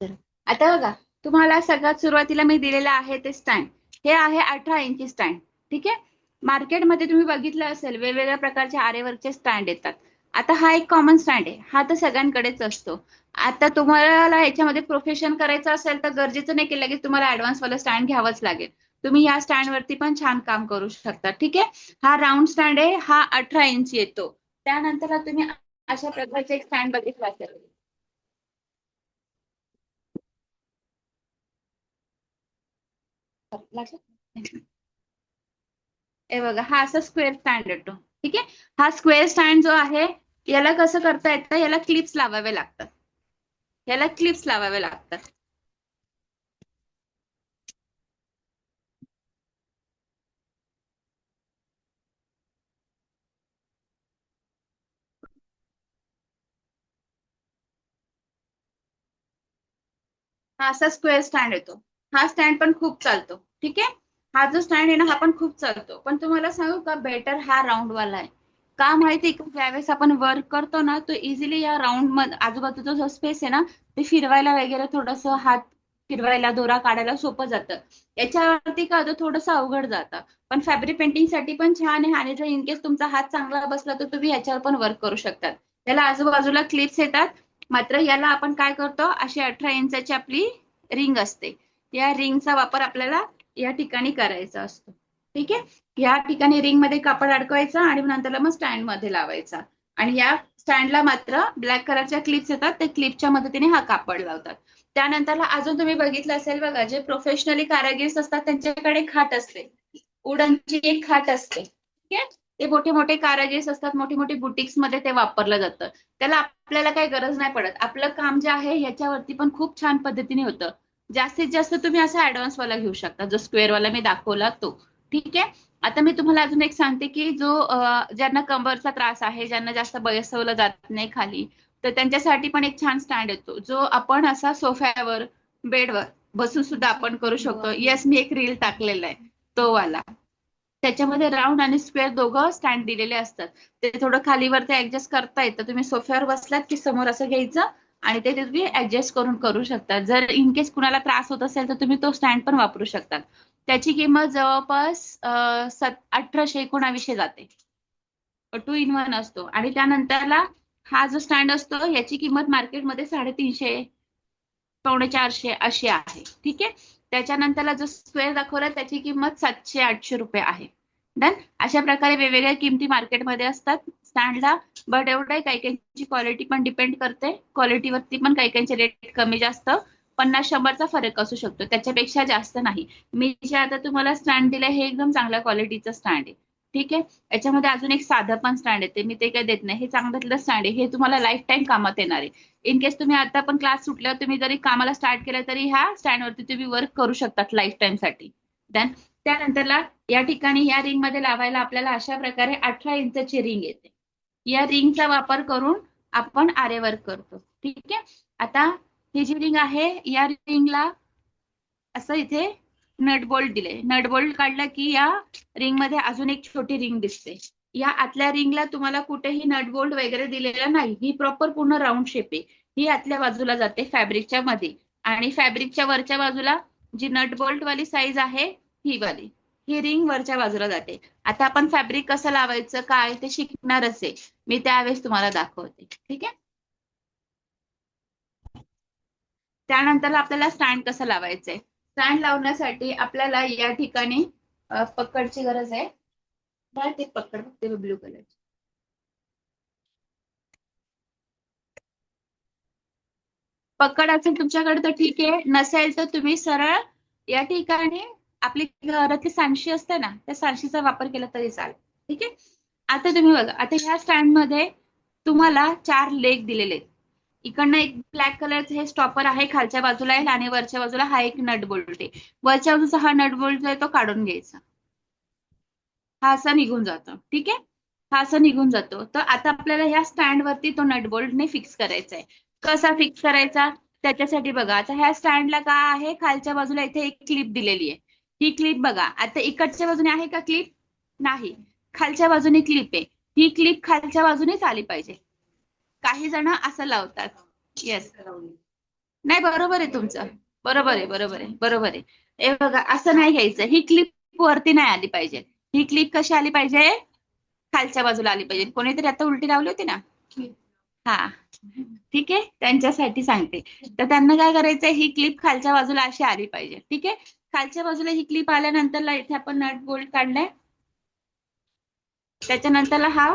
आता बघा, तुम्हाला सगळ्यात सुरुवातीला मी दिलेलं आहे ते स्टँड. हे आहे 18 इंची स्टँड. ठीक आहे. मार्केटमध्ये तुम्ही बघितलं असेल वेगवेगळ्या प्रकारचे आरेवर्कचे स्टँड येतात. आता हा एक कॉमन स्टँड आहे, हा तर सगळ्यांकडेच असतो. आता तुम्हाला ह्याच्यामध्ये प्रोफेशन करायचं असेल तर गरजेचं नाही केलं की तुम्हाला ऍडव्हान्स वाला स्टँड घ्यावंच लागेल. तुम्ही या स्टँड वरती पण छान काम करू शकता. ठीक आहे. हा राऊंड स्टँड आहे, हा 18 इंच येतो. त्यानंतर तुम्ही अशा प्रकारचे एक स्टँड बघितला असेल. हे बघा, हा असा स्क्वेअर स्टँड येतो. ठीक आहे. हा स्क्वेअर स्टँड जो आहे, याला कसं करता येतं, याला क्लिप्स लावावे लागतात. याला क्लिप्स लावावे लागतात. हा असा स्क्वेअर स्टँड येतो. हा स्टँड पण खूप चालतो. ठीक आहे. हा जो स्टँड आहे ना, हा पण खूप चालतो. पण तुम्हाला सांगू का, बेटर हा राऊंड वाला आहे. का माहिती का, ज्यावेळेस आपण वर्क करतो ना, तो इझिली या राऊंड मध्ये आजूबाजूचा जो स्पेस आहे ना, ते फिरवायला वगैरे थोडस हात फिरवायला दोरा काढायला सोपं जातं. याच्यावरती काय होतं, थोडंसं अवघड जातं. पण फॅब्रिक पेंटिंग साठी पण छान आहे. आणि जर इनकेस तुमचा हात चांगला बसला तर तुम्ही ह्याच्यावर पण वर्क करू शकतात. त्याला आजूबाजूला क्लिप्स येतात. मात्र याला आपण काय करतो, अशी 18 इंचाची आपली रिंग असते. या रिंगचा वापर आपल्याला या ठिकाणी करायचा असतो. ठीक आहे. या ठिकाणी रिंग मध्ये कापड अडकवायचं आणि नंतर मग स्टँड मध्ये लावायचा. आणि या स्टँडला मात्र ब्लॅक कलरच्या क्लिप्स येतात, ते क्लिपच्या मदतीने हा कापड लावतात. त्यानंतर अजून तुम्ही बघितलं असेल बघा, जे प्रोफेशनली कारागीर असतात त्यांच्याकडे खाट असते. उडनची एक खाट असते. ठीक आहे. ते मोठे मोठे कारागीर असतात, मोठी मोठी बुटिक्स मध्ये ते वापरलं जातं. त्याला आपल्याला काही गरज नाही पडत. आपलं काम जे आहे ह्याच्यावरती पण खूप छान पद्धतीने होतं. जास्तीत जास्त तुम्ही असा ऍडव्हान्स वाला घेऊ शकता, जो स्क्वेअर वाला मी दाखवला तो. ठीक आहे. आता मी तुम्हाला अजून एक सांगते की जो ज्यांना कंबरचा त्रास आहे, ज्यांना जास्त बसवलं जात नाही खाली, तर त्यांच्यासाठी पण एक छान स्टँड येतो, जो आपण असा सोफ्यावर बेडवर बसून सुद्धा आपण करू शकतो. येस, मी एक रील टाकलेला आहे तो वाला. त्याच्यामध्ये राऊंड आणि स्क्वेअर दोघं स्टँड दिलेले असतात. ते थोडं खालीवर ते ऍडजस्ट करता येतं. तुम्ही सोफ्यावर बसलात की समोर असं घ्यायचं आणि ते तुम्ही ऍडजस्ट करून करू शकता. जर इन केस कुणाला त्रास होत असेल तर तुम्ही तो स्टँड पण वापरू शकता. त्याची किंमत जवळपास 1800-1900 जाते. टू इन वन असतो. आणि त्यानंतरला हा जो स्टँड असतो याची किंमत मार्केटमध्ये 350, 450 अशी आहे. ठीक आहे. त्याच्यानंतरला जो स्क्वेअर दाखवला त्याची किंमत 700-800 रुपये आहे. डन. अशा प्रकारे वेगवेगळ्या किमती मार्केटमध्ये असतात स्टँडला. बट एवढं आहे, काही काहींची क्वालिटी पण डिपेंड करते. क्वालिटीवरती पण काही काहींचे रेट कमी जास्त 50-100चा फरक असू शकतो, त्याच्यापेक्षा जास्त नाही. मी जे आता तुम्हाला स्टँड दिलंय हे एकदम चांगल्या क्वालिटीचं स्टँड आहे. ठीक आहे. याच्यामध्ये अजून एक साधं पण स्टँड येते, मी ते काय देत नाही. हे चांगलं स्टँड आहे, हे तुम्हाला लाईफ टाईम कामात येणार आहे. इन केस तुम्ही आता पण क्लास सुटल्यावर तुम्ही जरी कामाला स्टार्ट केलं तरी ह्या स्टँडवरती तुम्ही वर्क करू शकतात लाईफ टाईम साठी. देन त्यानंतरला या ठिकाणी या रिंग मध्ये लावायला आपल्याला अशा प्रकारे 18 इंचची रिंग येते. या रिंगचा वापर करून आपण आरे वर्क करतो. ठीक आहे. आता ही जी रिंग आहे या रिंगला असं इथे नट बोल्ट दिले. नट बोल्ट काढला की या रिंग मध्ये अजून एक छोटी रिंग दिसते. या आतल्या रिंगला तुम्हाला कुठेही नट बोल्ट वगैरे दिलेला नाही. ही प्रॉपर पूर्ण राऊंड शेप आहे. ही आतल्या बाजूला जाते फॅब्रिकच्या मध्ये. आणि फॅब्रिकच्या वरच्या बाजूला जी नट बोल्ट वाली साईज आहे ही वाली, ही रिंग वरच्या बाजूला जाते. आता आपण फॅब्रिक कसं लावायचं काय ते शिकणारच आहे, मी त्यावेळेस तुम्हाला दाखवते. ठीक आहे. त्यानंतर आपल्याला स्टँड कसं लावायचंय. स्टँड लावण्यासाठी आपल्याला या ठिकाणी पकडची गरज आहे. बघा ते पकड बघते ब्लू कलर. पकड असेल तुमच्याकडे तर ठीक आहे, नसेल तर तुम्ही सरळ या ठिकाणी आपली घरातली सांडशी असते ना, त्या सांडशीचा वापर केला तरी चालेल. ठीक आहे. आता तुम्ही बघा, आता ह्या स्टँड मध्ये तुम्हाला 4 लेग दिलेले आहेत. इकडनं एक ब्लॅक कलरचं हे स्टॉपर आहे, खालच्या बाजूला आहे आणि वरच्या बाजूला हा एक नट बोल्ट आहे. वरच्या बाजूचा हा नट बोल्ट आहे तो काढून घ्यायचा. हा असा निघून जातो. ठीक आहे. हा असा निघून जातो. तर आता आपल्याला ह्या स्टँड वरती तो नट बोल्टने फिक्स करायचा आहे. कसा फिक्स करायचा, त्याच्यासाठी बघा, आता ह्या स्टँडला काय आहे, खालच्या बाजूला इथे एक क्लिप दिलेली आहे. ही क्लिप बघा, आता इकडच्या बाजूने आहे का क्लिप, नाही. खालच्या बाजूने क्लिप आहे. ही क्लिप खालच्या बाजूनेच आली पाहिजे. काही जण असं लावतात. येस. नाही, बरोबर आहे तुमचं. बरोबर आहे, बरोबर आहे, बरोबर आहे. हे बघा, असं नाही घ्यायचं. ही क्लिप वरती नाही आली पाहिजे. ही क्लिप कशी आली पाहिजे? खालच्या बाजूला आली पाहिजे. कोणीतरी आता उलटी लावली होती ना. हा, ठीक आहे, त्यांच्यासाठी सांगते. तर त्यांना काय करायचंय, ही क्लिप खालच्या बाजूला अशी आली पाहिजे. ठीक आहे. खालच्या बाजूला ही क्लिप आल्यानंतरला इथे आपण नट बोल्ट काढलाय. त्याच्यानंतरला हा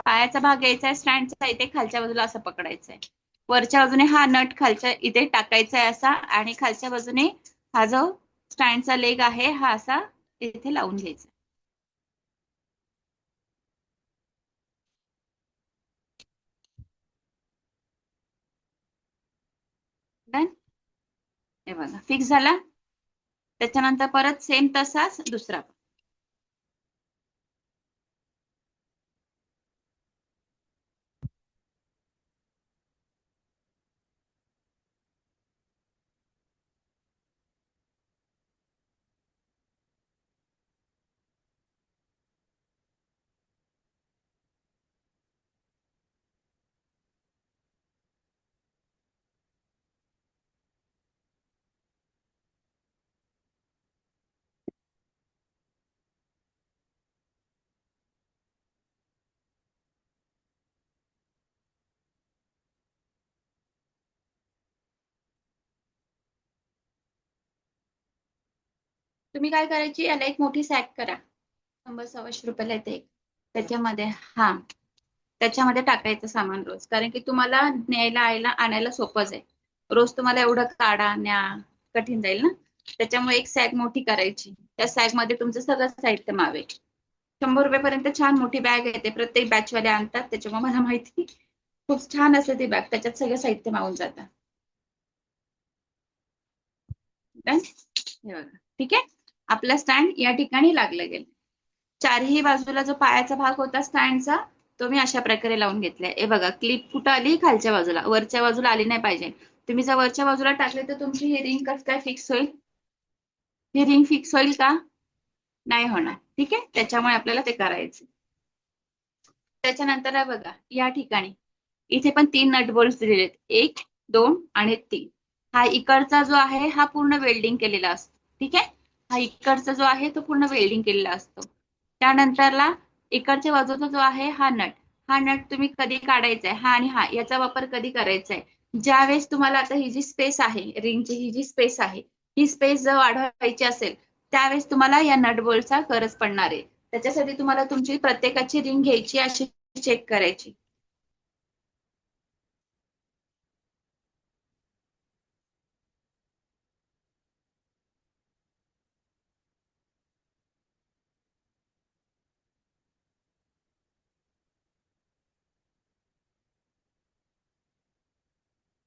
पायाचा भाग घ्यायचा आहे स्टँडचा, इथे खालच्या बाजूला असं पकडायचं आहे. वरच्या बाजूने हा नट खालच्या इथे टाकायचा आहे असा, आणि खालच्या बाजूने हा जो स्टँडचा लेग आहे हा असा इथे लावून घ्यायचा. डन. हे बघा, फिक्स झाला. त्याच्यानंतर परत सेम तसाच दुसरा. तुम्ही काय करायची, याला एक मोठी सॅक करा. 100-125 रुपयाला येते एक. त्याच्यामध्ये हा त्याच्यामध्ये टाकायचं सामान रोज, कारण की तुम्हाला न्यायला आणायला सोपंच आहे. रोज तुम्हाला एवढं काढा न्या कठीण जाईल ना. त्याच्यामुळे एक सॅक मोठी करायची. त्या सॅक मध्ये तुमचं सगळं साहित्य मावेल. 100 रुपयापर्यंत छान मोठी बॅग येते, प्रत्येक बॅचवाले आणतात, त्याच्यामुळे मला माहिती. खूप छान असते ती बॅग, त्याच्यात सगळं साहित्य मावून जातं. डन. हे बघा, ठीक आहे. आपला स्टँड या ठिकाणी लागलं गेलं. चारही बाजूला जो पायाचा भाग होता स्टँडचा, तो मी अशा प्रकारे लावून घेतलाय. हे बघा, क्लिप कुठं आली? खालच्या बाजूला, वरच्या बाजूला आली नाही पाहिजे. तुम्ही जर वरच्या बाजूला टाकले तर तुमची ही रिंग कसं काय फिक्स होईल? ही रिंग फिक्स होईल का? नाही होणार. ठीक आहे, त्याच्यामुळे आपल्याला ते करायचं. त्याच्यानंतर बघा, या ठिकाणी इथे पण 3 नट बोल्ट दिलेले आहेत. 1, 2 आणि 3. हा इकडचा जो आहे हा पूर्ण वेल्डिंग केलेला असतो. ठीक आहे. हा इकडचा जो आहे तो पूर्ण वेल्डिंग केलेला असतो. त्यानंतरला इकडच्या बाजूचा जो आहे हा नट. हा नट तुम्ही कधी काढायचा आहे, हा आणि हा याचा वापर कधी करायचा आहे? ज्यावेळेस तुम्हाला आता ही जी स्पेस आहे, रिंगची ही जी स्पेस आहे, ही स्पेस जर वाढवायची असेल, त्यावेळेस तुम्हाला या नट बोल्टचा गरज पडणार आहे. त्याच्यासाठी तुम्हाला तुमची प्रत्येकाची रिंग घ्यायची, अशी चेक करायची.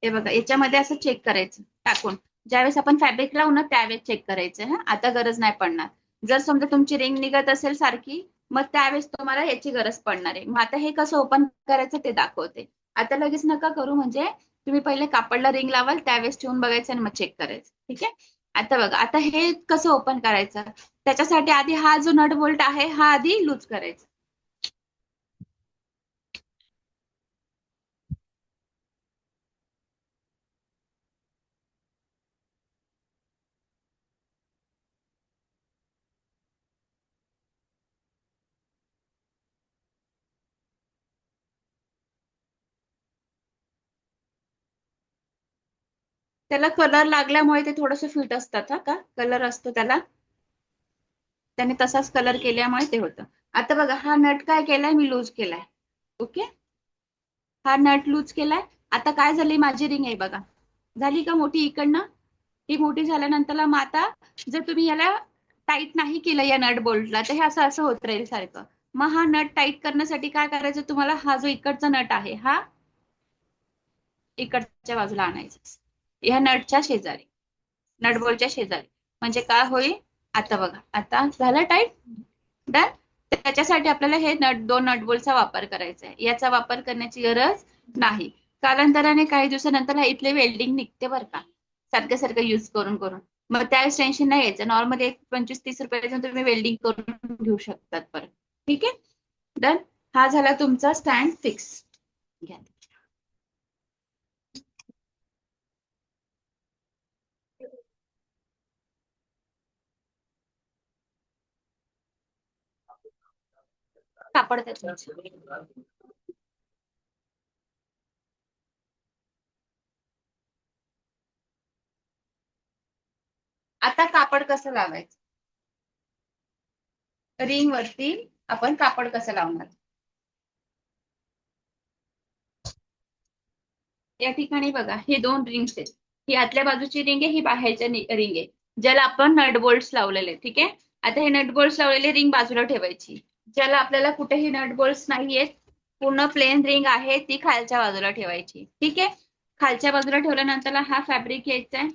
हे बघा, याच्यामध्ये असं चेक करायचं टाकून. ज्यावेळेस आपण फॅब्रिक लावू ना त्यावेळेस चेक करायचं. हा, आता गरज नाही पडणार. जर समजा तुमची रिंग निघत असेल सारखी, मग त्यावेळेस तुम्हाला याची गरज पडणार आहे. मग आता हे कसं ओपन करायचं ते दाखवते. आता लगेच नका करू, म्हणजे तुम्ही पहिले कापडला रिंग लावाल, त्यावेळेस ठेवून बघायचं आणि मग चेक करायचं. ठीक आहे. आता बघा, आता हे कसं ओपन करायचं? त्याच्यासाठी आधी हा जो नट बोल्ट आहे हा आधी लूज करायचा. त्याला कलर लागल्यामुळे ते थोडंसं फिट असतात. हा का कलर असतो त्याला, त्याने तसाच कलर केल्यामुळे ते होतं. आता बघा, हा नट काय केलाय मी लूज केलाय. ओके. हा नट लूज केलाय. आता काय झाली, माझी रिंग आहे बघा, झाली का मोठी इकडनं? ही मोठी झाल्यानंतर मग आता जर तुम्ही याला टाईट नाही केलं या नट बोल्टला, तर हे असं असं होत राहील सारखं. मग हा नट टाईट करण्यासाठी काय करायचं तुम्हाला? हा जो इकडचा नट आहे हा इकडच्या बाजूला आणायचा, या नटच्या शेजारी, नट बोल्टच्या शेजारी. म्हणजे काय होईल? आता बघा, आता झालं टाईट. डन. त्याच्यासाठी आपल्याला हे दोन नट बोल्टचा वापर करायचा आहे. याचा वापर करण्याची गरज नाही. कालांतराने काही दिवसानंतर हा इथले वेल्डिंग निघते बरं का, सारखं सारखं युज करून करून. मग त्यावेळेस टेन्शन नाही यायचं. नॉर्मली एक 25-30 रुपयाचं तुम्ही वेल्डिंग करून घेऊ शकतात परत. ठीक आहे. डन. हा झाला तुमचा स्टँड फिक्स. घ्या. कापड त्याचं. आता कापड कसं लावायचं, रिंग वरती आपण कापड कसं लावणार. या ठिकाणी बघा हे दोन रिंग्स आहेत. ही आतल्या बाजूची रिंग आहे, ही बाहेरच्या रिंग आहे, ज्याला आपण नट बोल्ट्स लावलेले, ठीक आहे. आता हे नट बोल्ट्स लावलेले रिंग बाजूला ठेवायची. ज्याला आपल्याला कुठेही नट बोल्ट्स नाहीयेत, पूर्ण प्लेन रिंग आहे, ती खालच्या बाजूला ठेवायची, ठीक आहे. खालच्या बाजूला ठेवल्यानंतर हा फॅब्रिक घ्यायचा आहे.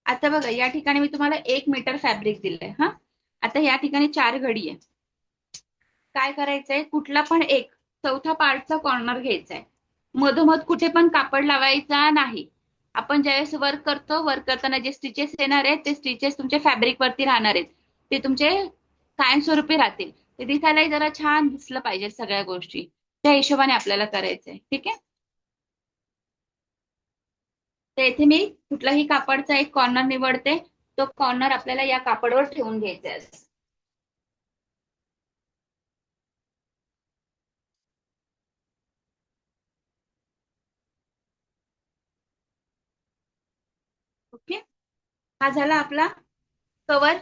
आता बघा या ठिकाणी मी तुम्हाला 1 मीटर फॅब्रिक दिलंय हा. आता या ठिकाणी 4 घडी आहे. काय करायचंय, कुठला पण एक चौथा पार्टचा कॉर्नर घ्यायचा आहे. मधोमध कुठे पण कापड लावायचा नाही. आपण ज्यावेळेस वर्क करतो, वर्क करताना जे स्टिचेस येणार आहेत ते स्टिचेस तुमच्या फॅब्रिक वरती राहणार आहेत, ते तुमचे कायमस्वरूपी राहतील. ते दिसायलाही जरा छान दिसलं पाहिजे सगळ्या गोष्टी, त्या हिशोबाने आपल्याला करायचंय, ठीक आहे. तर येथे मी कुठलाही कापडचा एक कॉर्नर निवडते. तो कॉर्नर आपल्याला या कापडवर ठेवून घ्यायचा आहे. ओके, हा झाला आपला कवर.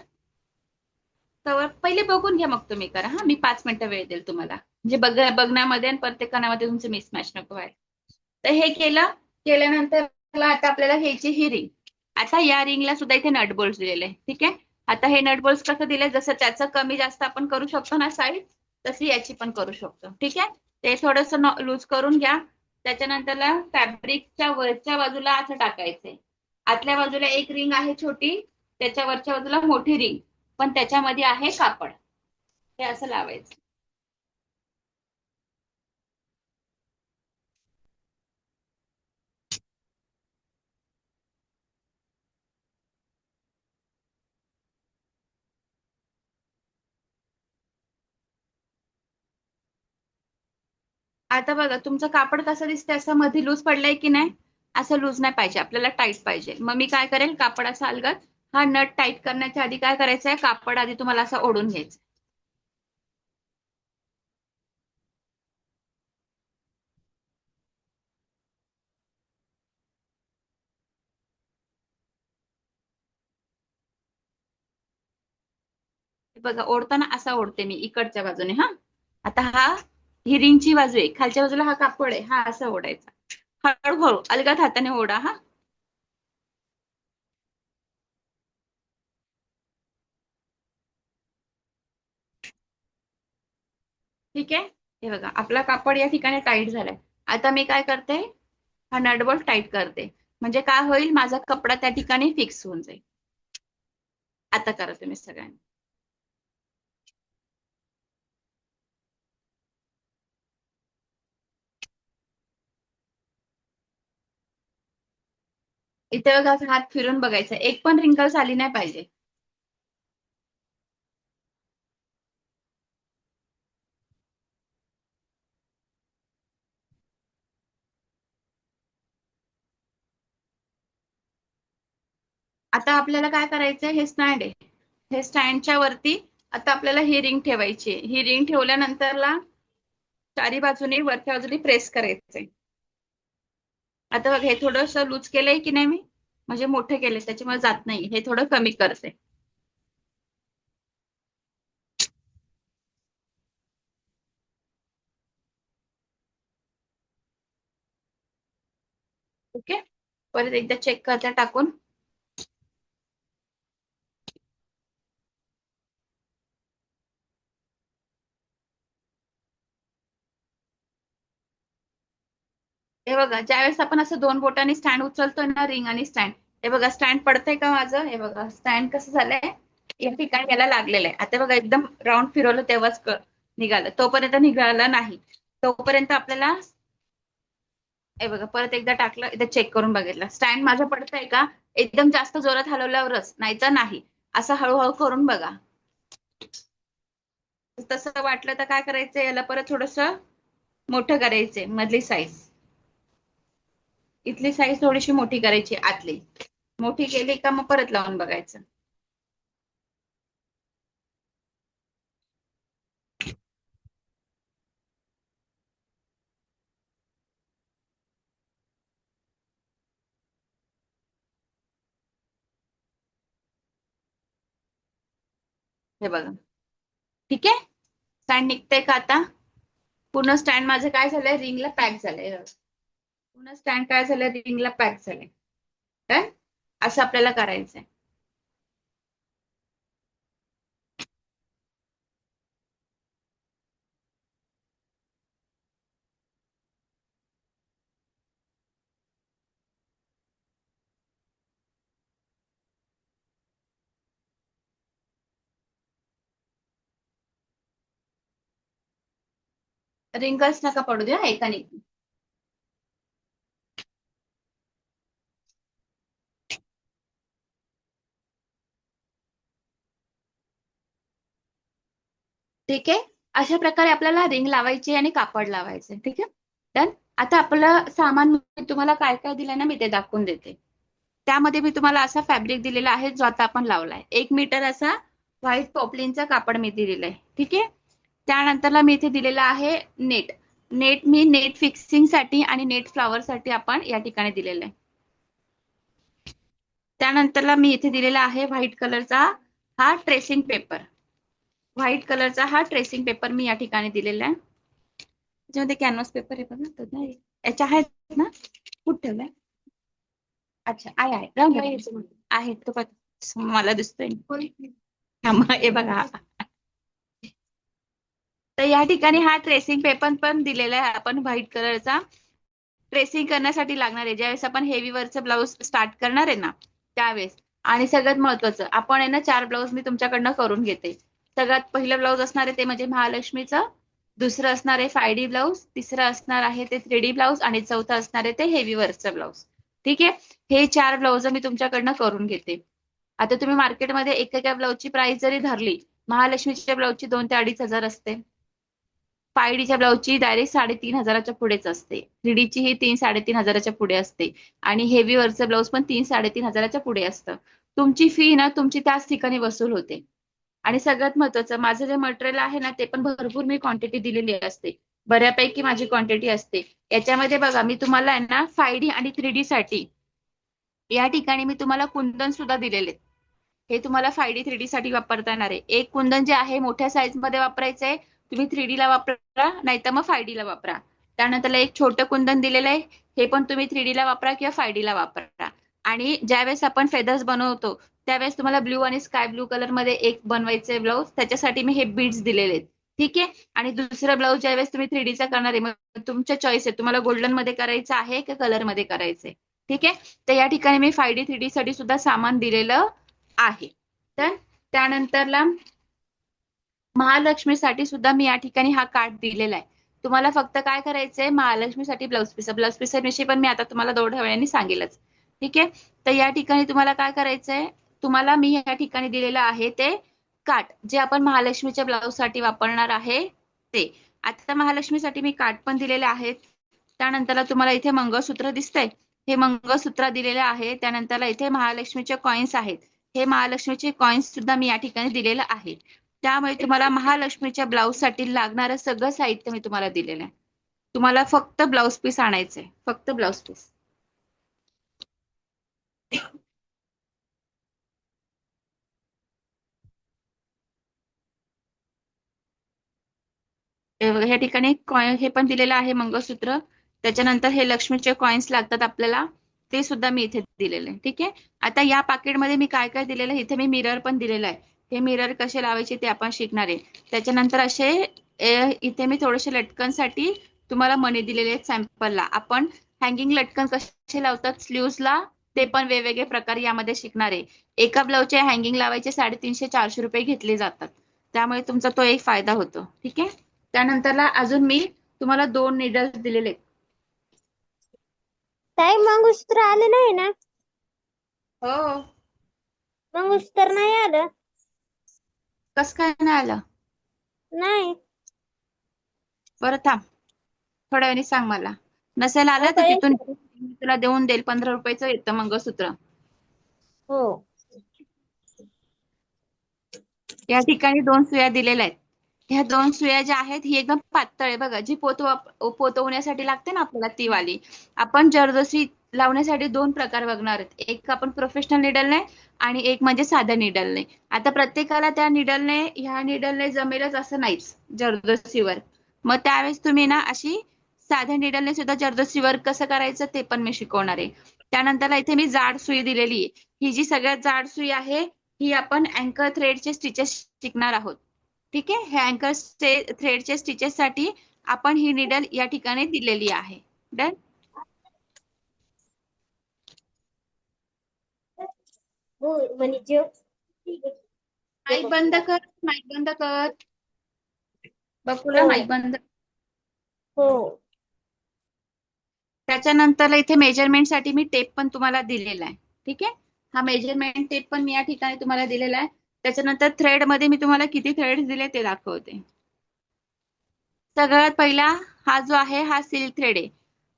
कवर पहिले बघून घ्या, मग तुम्ही करा हा. मी 5 मिनिटं वेळ देईल तुम्हाला, म्हणजे बघण्यामध्ये आणि प्रत्येक तुमचं मिसमॅच नको व्हायला. तर हे केल्यानंतर आता आपल्याला घ्यायची ही रिंग. आता या रिंगला सुद्धा इथे नट बोल्ट दिलेले आहे, ठीक आहे. आता हे नट बोल्ट कसं दिलंय, जसं त्याचं कमी जास्त आपण करू शकतो ना साईज, तशी याची पण करू शकतो, ठीक आहे. ते थोडस लूज करून घ्या. त्याच्यानंतरला फॅब्रिकच्या वरच्या बाजूला असं टाकायचंय. आतल्या बाजूला एक रिंग आहे छोटी, त्याच्या वरच्या बाजूला मोठी रिंग, पण त्याच्यामध्ये आहे कापड. हे असं लावायचं. आता बघा तुमचं कापड कसं दिसतंय, असं मध्ये लूज पडलंय की नाही. असं लूज नाही पाहिजे, आपल्याला टाईट पाहिजे. मग मी काय करेल, कापड असं अलगद, हा नट टाईट करण्याच्या आधी काय करायचंय, कापड आधी तुम्हाला असं ओढून घ्यायचं. बघा ओढताना असा ओढते मी इकडच्या बाजूने हा. आता हा ही रिंगची बाजू आहे, खालच्या बाजूला हा कापड आहे, हा असं ओढायचा. हळूहळू अलगद हाताने ओढा हा. ठीक आहे. हे बघा आपला कापड या ठिकाणी टाईट झालाय. आता मी काय करते, हा नटबोल्ट टाईट करते. म्हणजे काय होईल, माझा कपडा त्या ठिकाणी फिक्स होऊन जाईल. आता करा तुम्ही सगळ्यांनी. इथे बघा असं हात फिरून बघायचा, एक पण रिंकल्स आली नाही पाहिजे. आता आपल्याला काय करायचंय, हे स्टँड आहे, हे स्टँडच्या वरती आता आपल्याला ही रिंग ठेवायची आहे. ही रिंग ठेवल्यानंतरला चारी बाजूने वरच्या बाजूने प्रेस करायचंय. आता बघ हे थोडंसं लूज केलंय की नाही मी, म्हणजे मोठं केलंय त्याच्यामुळे जात नाही, हे थोडं कमी करते. ओके, परत एकदा चेक करते टाकून. हे बघा ज्यावेळेस आपण असं 2 बोटांनी स्टँड उचलतोय ना, रिंग आणि स्टँड, हे बघा स्टँड पडतंय का माझं, हे बघा स्टँड कसं झालंय, या ठिकाणी याला लागलेलं आहे. आता बघा एकदम राऊंड फिरवलं तेव्हाच निघालं, तोपर्यंत निघालं नाही. तोपर्यंत आपल्याला हे बघा परत एकदा टाकलं, एकदा चेक करून बघितलं स्टँड माझं पडतंय का. एकदम जास्त जोरात हलवल्यावरच, नाही तर नाही. असं हळूहळू करून बघा. तसं वाटलं तर काय करायचं, याला परत थोडस मोठं करायचंय, मधली साईज, इथली साईज थोडीशी मोठी करायची, आतली मोठी केली का मग परत लावून बघायचं. हे बघा. ठीक आहे, स्टँड निघतंय का आता? पूर्ण स्टँड माझं काय झालंय, रिंगला पॅक झालंय. पूर्ण स्टँड काय झालंय, रिंगला पॅक झालंय. तर असं आपल्याला करायचंय. रिंगल्स नका पडू द्या एकाने. ठीक आहे, अशा प्रकारे आपल्याला रिंग लावायची आणि कापड लावायचे. ठीक आहे, डन. आता आपलं सामान मी तुम्हाला काय काय दिलंय ना, मी ते दाखवून देते. त्यामध्ये मी तुम्हाला असा फॅब्रिक दिलेला आहे जो आता आपण लावलाय. 1 मीटर असा व्हाईट पॉपलिनचा कापड मी दिलेला आहे. ठीक आहे, त्यानंतरला मी इथे दिलेला आहे नेट. नेट मी नेट फिक्सिंग साठी आणि नेट फ्लावर साठी आपण या ठिकाणी दिलेलं आहे. त्यानंतरला मी इथे दिलेला आहे व्हाईट कलरचा हा ट्रेसिंग पेपर. व्हाईट कलरचा हा ट्रेसिंग पेपर मी या ठिकाणी दिलेला आहे. त्याच्यामध्ये कॅनव्हास पेपर आहे बघा, तर नाही याच्या आहेत ना, कुठे ठेवलाय? अच्छा, आहे आहे तो मला दिसतोय. हे बघा, तर या ठिकाणी हा ट्रेसिंग पेपर पण दिलेला आहे आपण व्हाईट कलरचा. ट्रेसिंग करण्यासाठी लागणार आहे ज्यावेळेस आपण हेवी वरचं ब्लाऊज स्टार्ट करणार आहे ना त्यावेळेस. आणि सगळ्यात महत्वाचं, आपण आहे ना 4 ब्लाऊज मी तुमच्याकडनं करून घेते. सगळ्यात पहिलं ब्लाऊज असणार आहे ते म्हणजे महालक्ष्मीचं, दुसरं असणार आहे 5D ब्लाऊज, तिसरं असणार आहे ते 3D ब्लाऊज आणि चौथं असणार आहे ते हेवी वर्कचं ब्लाऊज. ठीक आहे, हे 4 ब्लाऊज मी तुमच्याकडनं करून घेते. आता तुम्ही मार्केटमध्ये एकेका ब्लाऊजची प्राइस जरी धरली, महालक्ष्मीच्या ब्लाऊजची 2 ते 2,500 असते. 5Dच्या ब्लाऊजची डायरेक्ट 3,500च्या पुढेच असते. 3Dची ही 3-3.5 हजाराच्या पुढे असते. आणि हेवी वर्कचं ब्लाऊज पण 3-3.5 हजाराच्या पुढे असतं. तुमची फी ना तुमची त्याच ठिकाणी वसूल होते. आणि सगळ्यात महत्वाचं, माझं जे मटेरियल आहे ना ते पण भरपूर मी क्वांटिटी दिलेली असते. बऱ्यापैकी माझी क्वांटिटी असते. याच्यामध्ये बघा मी तुम्हाला आहे ना 5D आणि 3D साठी या ठिकाणी मी तुम्हाला कुंदन सुद्धा दिलेले. हे तुम्हाला 5D 3D साठी वापरता येणार आहे. एक कुंदन जे आहे मोठ्या साईज मध्ये वापरायचंय, तुम्ही 3D ला वापरा नाहीतर मग 5D ला वापरा. त्यानंतर एक छोटं कुंदन दिलेलं आहे, हे पण तुम्ही 3D ला वापरा किंवा 5D ला वापरा. आणि ज्यावेळेस आपण फेदर्स बनवतो त्यावेळेस तुम्हाला ब्ल्यू आणि स्काय ब्ल्यू कलर मध्ये एक बनवायचे ब्लाऊज, त्याच्यासाठी मी हे बीड्स दिलेले आहेत. ठीक आहे, आणि दुसरं ब्लाऊज ज्यावेळेस तुम्ही 3D चा करणार आहे, मग तुमच्या चॉईस आहे, तुम्हाला गोल्डन मध्ये करायचं आहे का कलर मध्ये करायचंय. ठीक आहे, तर या ठिकाणी मी 5D 3D साठी सुद्धा सामान दिलेलं आहे. तर त्यानंतरला महालक्ष्मीसाठी सुद्धा मी या ठिकाणी हा कार्ड दिलेला आहे. तुम्हाला फक्त काय करायचंय, महालक्ष्मीसाठी ब्लाऊज पीस विषयी पण मी आता तुम्हाला थोड्या वेळाने सांगेलच. ठीक आहे, तर या ठिकाणी तुम्हाला काय करायचंय, तुम्हाला मी या ठिकाणी दिलेलं आहे ते काठ जे आपण महालक्ष्मीच्या ब्लाऊज साठी वापरणार आहे ते. आता महालक्ष्मीसाठी मी काठ पण दिलेले आहेत. त्यानंतरला तुम्हाला इथे मंगळसूत्र दिसतंय, हे मंगळसूत्र दिलेले आहे. त्यानंतरला इथे महालक्ष्मीचे कॉइन्स आहेत, हे महालक्ष्मीचे कॉइन्स सुद्धा मी या ठिकाणी दिलेलं आहे. त्यामुळे तुम्हाला महालक्ष्मीच्या ब्लाऊज साठी लागणारं सगळं साहित्य मी तुम्हाला दिलेलं आहे. तुम्हाला फक्त ब्लाऊज पीस आणायचंय, फक्त ब्लाऊज पीस. ह्या ठिकाणी हे पण दिलेलं आहे मंगळसूत्र. त्याच्यानंतर हे लक्ष्मीचे कॉइन्स लागतात आपल्याला, ते सुद्धा मी इथे दिलेले आहे. ठीक आहे, आता या पाकिटमध्ये मी काय काय दिलेलं आहे, इथे मी मिरर पण दिलेला आहे. हे मिरर कसे लावायचे ते आपण शिकणार आहे. त्याच्यानंतर असे इथे मी थोडेसे लटकनसाठी तुम्हाला मणी दिलेले आहेत सॅम्पलला. आपण हँगिंग लटकन कसे लावतात स्लीव्सला ते पण वेगवेगळे प्रकार यामध्ये शिकणार आहे. एका ब्लाऊजचे हँगिंग लावायचे 350-400 रुपये घेतले जातात. त्यामुळे तुमचा तो एक फायदा होतो. ठीक आहे, त्यानंतरला अजून मी तुम्हाला 2 निडल्स दिलेले. ताई मंगळसूत्र आले नाही ना? हो, मंगळसूत्र नाही आलं. कस काय नाही आलं? नाही. बरं थांब, थोड्या वेळाने सांग मला. नसेल आलं तर काय? तिथून तुला देऊन देईल. 15 रुपयाचं येतं मंगळसूत्र. हो. या ठिकाणी 2 सुया दिलेल्या आहेत. ह्या 2 सुया ज्या आहेत ही एकदम पातळ आहे बघा, जी पोतवण्यासाठी लागते ना आपल्याला ती वाली. आपण जरदोशी लावण्यासाठी दोन प्रकार बघणार आहेत. एक आपण प्रोफेशनल निडलने आणि एक म्हणजे साध्या निडलने. आता प्रत्येकाला त्या निडलने ह्या निडलने जमेलच असं नाहीच जर्दोसीवर. मग त्यावेळेस तुम्ही ना अशी साध्या निडलने सुद्धा जर्दोसी वर्क कसं करायचं ते पण मी शिकवणार आहे. त्यानंतर इथे मी जाड सुई दिलेली आहे. ही जी सगळ्यात जाड सुई आहे ही आपण अँकर थ्रेडचे स्टिचेस शिकणार आहोत. ठीक आहे, हे अँकर थ्रेडचे स्टिचेस साठी आपण ही निडल या ठिकाणी दिलेली आहे. डन. हो म्हणजे माईक बंद कर, माईक बंद कर. बकुला हो माईक बंद. हो त्याच्यानंतर इथे मेजरमेंट साठी मी टेप पण तुम्हाला दिलेला आहे. ठीक आहे, हा मेजरमेंट टेप पण मी या ठिकाणी तुम्हाला दिलेला आहे. त्याच्यानंतर थ्रेड मध्ये मी तुम्हाला किती थ्रेड दिले ते दाखवते. सगळ्यात पहिला हा जो आहे हा सिल्क थ्रेड आहे.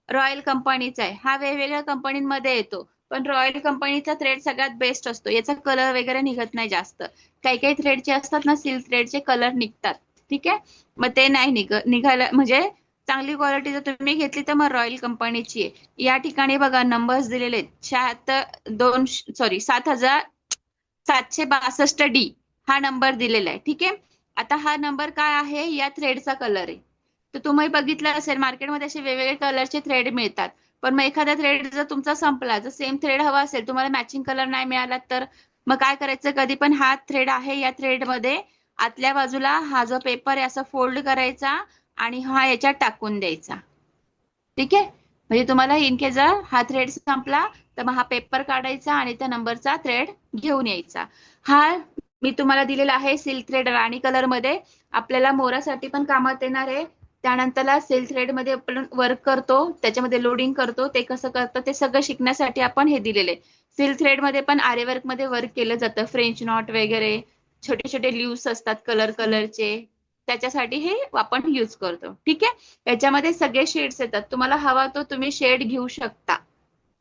रॉयल कंपनीचा आहे. हा वेगवेगळ्या कंपनीमध्ये येतो, पण रॉयल कंपनीचा थ्रेड सगळ्यात बेस्ट असतो. याचा कलर वगैरे निघत नाही जास्त. काही काही थ्रेडचे असतात ना सिल्क थ्रेडचे कलर निघतात. ठीक आहे, मग ते नाही निघायला म्हणजे चांगली क्वालिटी जर तुम्ही घेतली तर मग रॉयल कंपनीची आहे. या ठिकाणी बघा नंबर्स दिलेले आहेत. 7762 हा नंबर दिलेला आहे. ठीक आहे, आता हा नंबर काय आहे या थ्रेडचा कलर आहे. तर तुम्ही बघितलं असेल मार्केटमध्ये असे वेगवेगळे कलरचे थ्रेड मिळतात. पण मग एखादा थ्रेड जर तुमचा संपला, जर सेम थ्रेड हवा असेल, तुम्हाला मॅचिंग कलर नाही मिळाला तर मग काय करायचं? कधी पण हा थ्रेड आहे या थ्रेडमध्ये आतल्या बाजूला हा जो पेपर आहे असा फोल्ड करायचा आणि हा याच्यात टाकून द्यायचा. ठीक आहे, म्हणजे तुम्हाला इन केस जर हा थ्रेड संपला तर मग हा पेपर काढायचा आणि त्या नंबरचा थ्रेड घेऊन यायचा. हा मी तुम्हाला दिलेला आहे सिल्क थ्रेड राणी कलर मध्ये. आपल्याला मोरासाठी पण कामात येणार आहे. त्यानंतर सिल्क थ्रेड मध्ये आपण वर्क करतो, त्याच्यामध्ये लोडिंग करतो, ते कसं करतं ते सगळं शिकण्यासाठी आपण हे दिलेले. सिल्क थ्रेड मध्ये पण आरे वर्क मध्ये वर्क केलं जातं. फ्रेंच नॉट वगैरे छोटे छोटे ल्यूज असतात कलर कलरचे, त्याच्यासाठी हे आपण युज करतो. ठीक आहे, याच्यामध्ये सगळे शेड्स येतात. तुम्हाला हवा तो तुम्ही शेड घेऊ शकता.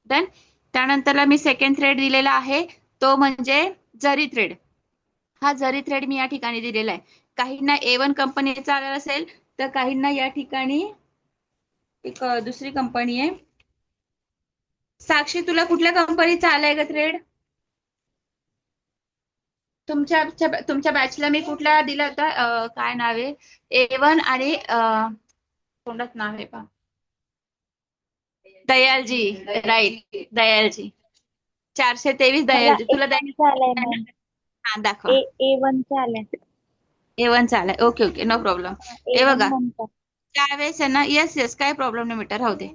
देन त्यानंतर मी सेकंड थ्रेड दिलेला आहे तो म्हणजे जरी थ्रेड. हा जरी थ्रेड मी या ठिकाणी दिलेला आहे. काहींना A1 कंपनीचा आला असेल तर काहींना या ठिकाणी एक दुसरी कंपनी आहे. साक्षी, तुला कुठल्या कंपनीचा आलाय का थ्रेड? तुमच्या बॅचला मी कुठला दिला होता? काय नाव आहे? A1 आणि तोंडात नाव आहे पा, दयालजी. राईट, दयालजी. 423 मला दयालजी. तुला A1 चा आलाय मॅम. हा दाखवा. A1 चा आलाय. A1 चा आलाय. Okay okay, no problem. हे A1 बघा म्हणतात. त्यावेळेस आहे ना, येस येस, काय प्रॉब्लेम नाही बेटा, राहू दे.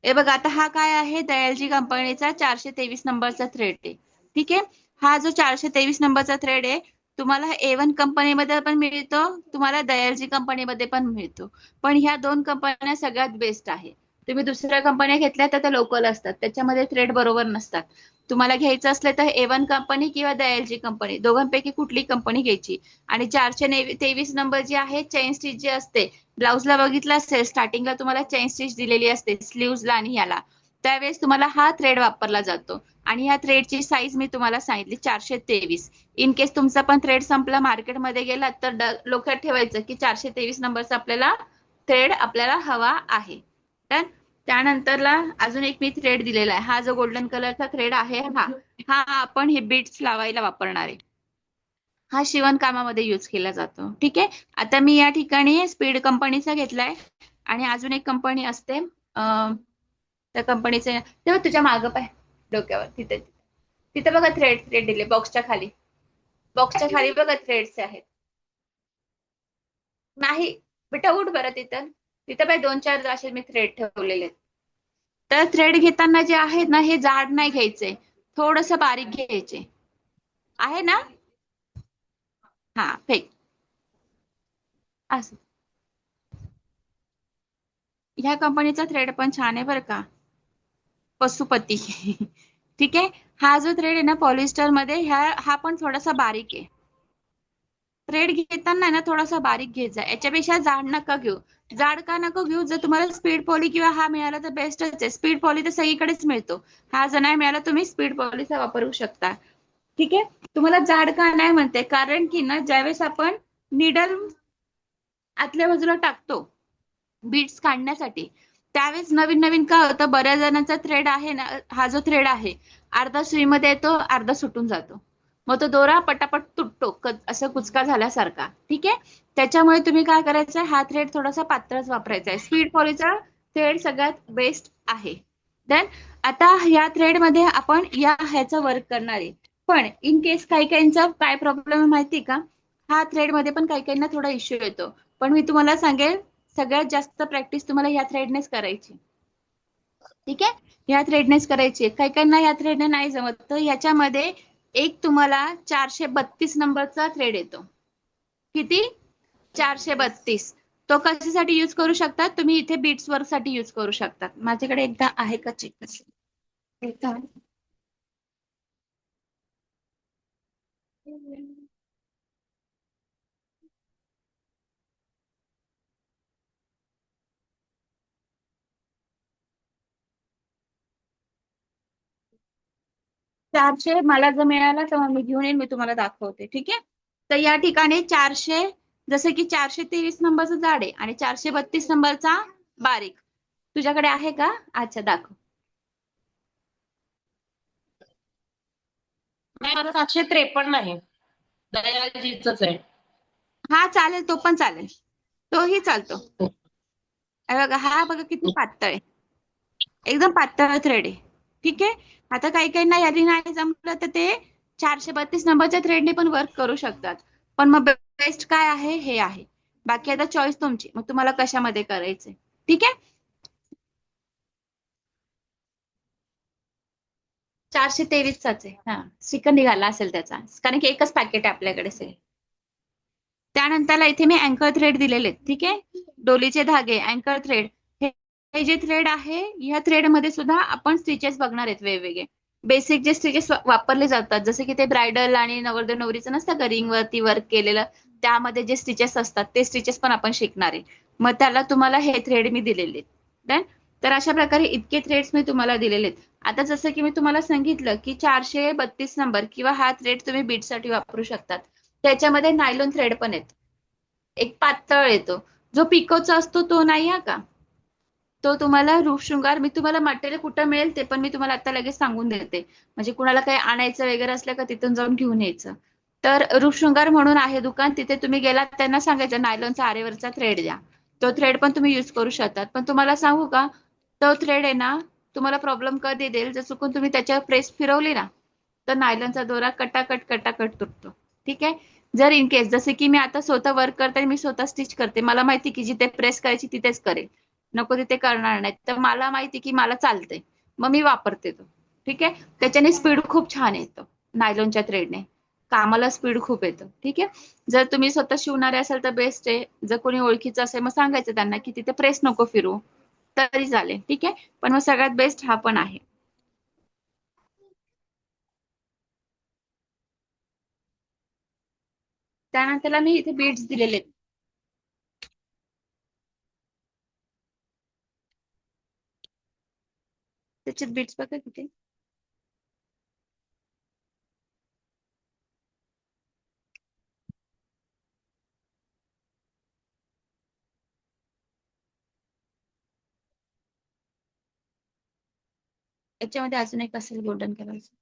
हे बघा आता हा काय आहे दयालजी कंपनीचा 423 नंबरचा थ्रेड आहे. ठीक आहे, हा जो 423 नंबरचा थ्रेड आहे तुम्हाला A1 कंपनीमध्ये पण मिळतो, तुम्हाला दयालजी कंपनीमध्ये पण मिळतो. पण ह्या दोन कंपन्या सगळ्यात बेस्ट आहे. तुम्ही दुसऱ्या कंपन्या घेतल्या तर त्या लोकल असतात, त्याच्यामध्ये थ्रेड बरोबर नसतात. तुम्हाला घ्यायचं असलं तर A1 कंपनी किंवा दयालजी कंपनी दोघांपैकी कुठली कंपनी घ्यायची. आणि 423 नंबर जी आहे चेन स्टिच जी असते, ब्लाउजला बघितलं असेल स्टार्टिंगला तुम्हाला चेन स्टिच दिलेली असते स्लीव्हजला आणि ह्याला, त्यावेळेस तुम्हाला हा थ्रेड वापरला जातो. आणि ह्या थ्रेडची साईज मी तुम्हाला सांगितली 423. इन केस तुमचा पण थ्रेड संपला मार्केटमध्ये गेला तर लक्षात ठेवायचं की 423 नंबरचा आपल्याला थ्रेड आपल्याला हवा आहे. तर त्यानंतरला अजून एक मी थ्रेड दिलेला आहे. हा जो गोल्डन कलरचा थ्रेड आहे हा हा आपण हे बीट्स लावायला वापरणार आहे. हा शिवण कामामध्ये युज केला जातो. ठीक आहे, आता मी या ठिकाणी स्पीड कंपनीचा घेतलाय आणि अजून एक कंपनी असते त्या कंपनीचे तेव्हा तुझ्या मागं पाय डोक्यावर तिथे तिथे बघा थ्रेड थ्रेड दिले बॉक्सच्या खाली. बॉक्सच्या खाली बघा थ्रेड्स आहेत. नाही बेटा, उठ बरं. तिथं तिथं बाय 2-4 असे मी थ्रेड ठेवलेले आहेत. तर थ्रेड घेताना जे आहेत ना हे जाड नाही घ्यायचे, थोडस बारीक घ्यायचे आहे ना. हा फेक असं. ह्या कंपनीचा थ्रेड पण छान आहे बरं का, पशुपती. ठीक आहे, हा जो थ्रेड आहे ना पॉलिस्टर मध्ये हा पण थोडासा बारीक आहे. थ्रेड घेताना ना थोडासा बारीक घ्यायचा, याच्यापेक्षा जाड नका घेऊ. जाड का नको घेऊ? जर तुम्हाला स्पीड पॉली किंवा हा मिळाला तर बेस्टच आहे. स्पीड पॉली तर सगळीकडेच मिळतो, हा जर नाही मिळाला तुम्ही स्पीड पॉलीचा वापरू शकता. ठीक आहे, तुम्हाला जाड का नाही म्हणते, कारण की ना ज्यावेळेस आपण निडल आतल्या बाजूला टाकतो बीट्स काढण्यासाठी, त्यावेळेस नवीन नवीन काय होतं, बऱ्याच जणांचा थ्रेड आहे ना, हा जो थ्रेड आहे अर्धा सुईमध्ये येतो, अर्धा सुटून जातो. मग तो दोरा पटापट तुटतो, असं कुचका झाल्यासारखा. ठीक आहे. त्याच्यामुळे तुम्ही काय करायचं, हा थ्रेड थोडासा पातळच वापरायचा आहे. स्पीड पॉलीचा थ्रेड सगळ्यात बेस्ट आहे. देन आता या थ्रेड मध्ये आपण या ह्याचं वर्क करणार आहे. पण इन केस काही काहींचा काय प्रॉब्लेम आहे माहिती का, हा थ्रेड मध्ये पण काही काहींना थोडा इश्यू येतो. पण मी तुम्हाला सांगेल, सगळ्यात जास्त प्रॅक्टिस तुम्हाला ह्या थ्रेडनेच करायची. ठीक आहे. ह्या थ्रेडनेच करायची. काही काहींना ह्या थ्रेडने नाही जमत, तर ह्याच्यामध्ये एक तुम्हाला 432 नंबरचा थ्रेड येतो. किती? 432. तो कशासाठी यूज करू शकता तुम्ही, इथे बीट्स वर्क साठी यूज करू शकता. माझ्याकडे एकदा आहे का चेक एकदा. 400 मला जर मिळाला तेव्हा मी घेऊन येईन, मी तुम्हाला दाखवते. ठीक आहे. तर या ठिकाणी 400, जसं की 423 नंबरचा जाड आहे आणि 432 नंबरचा बारीक. तुझ्याकडे आहे का? अच्छा, दाखव. नाही, मला 753 आहे. दयाजीच आहे. हा चालेल, तो पण चालेल, तोही चालतो. हे बघा, हा बघा किती पातळ आहे, एकदम पातळ थ्रेड आहे. ठीक आहे. आता काही काहींना यादी नाही जमलं तर ते 432 नंबरच्या थ्रेडने पण वर्क करू शकतात. पण मग बेस्ट काय आहे हे आहे. बाकी आता चॉईस तुमची, मग तुम्हाला कशामध्ये करायचंय. ठीक आहे. 423चाच आहे. हा, स्टिकर निघाला असेल त्याचा, कारण की एकच पॅकेट आहे आपल्याकडे सगळे. त्यानंतरला इथे मी अँकर थ्रेड दिलेले आहेत. ठीक आहे. डोलीचे धागे, अँकर थ्रेड, हे जे थ्रेड आहे, या थ्रेड मध्ये सुद्धा आपण स्टिचेस बघणार आहेत वेगवेगळे. बेसिक जे स्टिचेस वापरले जातात, जसे की ते ब्रायडल आणि नवरदेव नवरीचं नसतं का रिंग वरती वर्क केलेलं, त्यामध्ये जे स्टिचेस असतात ते स्टिचेस पण आपण शिकणार आहे. मग त्याला तुम्हाला हे थ्रेड मी दिलेले आहेत. Done? तर अशा प्रकारे इतके थ्रेड्स मी तुम्हाला दिलेले आहेत. आता जसं की मी तुम्हाला सांगितलं की 432 नंबर किंवा हा थ्रेड तुम्ही बीटसाठी वापरू शकतात. त्याच्यामध्ये नायलॉन थ्रेड पण आहेत. एक पातळ येतो, जो पिकोचा असतो तो नाही हा का. तो तुम्हाला रूपशृंगार, मी तुम्हाला मटेरियल कुठं मिळेल ते पण मी तुम्हाला आता लगेच सांगून देते, म्हणजे कुणाला काही आणायचं वगैरे असलं का तिथून जाऊन घेऊन यायचं. तर रूपशृंगार म्हणून आहे दुकान, तिथे तुम्ही गेलात त्यांना सांगायचं नायलॉनचा आरेवरचा थ्रेड द्या. तो थ्रेड पण तुम्ही युज करू शकतात. पण तुम्हाला सांगू का, तो थ्रेड आहे ना, तुम्हाला प्रॉब्लेम कधी देईल, जर चुकून तुम्ही त्याच्यावर प्रेस फिरवली ना, तर नायलॉनचा दोरा कटाकट कटाकट तुटतो. ठीक आहे. जर इन केस, जसे की मी आता स्वतः वर्क करते, मी स्वतः स्टिच करते, मला माहिती की जिथे प्रेस करायची तिथेच करेल, नको तिथे करणार नाही. तर मला माहिती की मला चालते, मग मी वापरते तो. ठीक आहे. त्याच्याने स्पीड खूप छान येतो. नायलॉनच्या थ्रेडने कामाला स्पीड खूप येतं. ठीक आहे. जर तुम्ही स्वतः शिवणारे असाल तर बेस्ट आहे. जर कोणी ओळखीचं असेल मग सांगायचं त्यांना की तिथे प्रेस नको फिरू, तरी चालेल. ठीक आहे. पण मग सगळ्यात बेस्ट हा पण आहे. त्यानंतरला मी इथे बीड्स दिलेले आहेत. त्याच्यात बीड्स बघा किती. याच्यामध्ये अजून एक असेल गोल्डन कलरचं.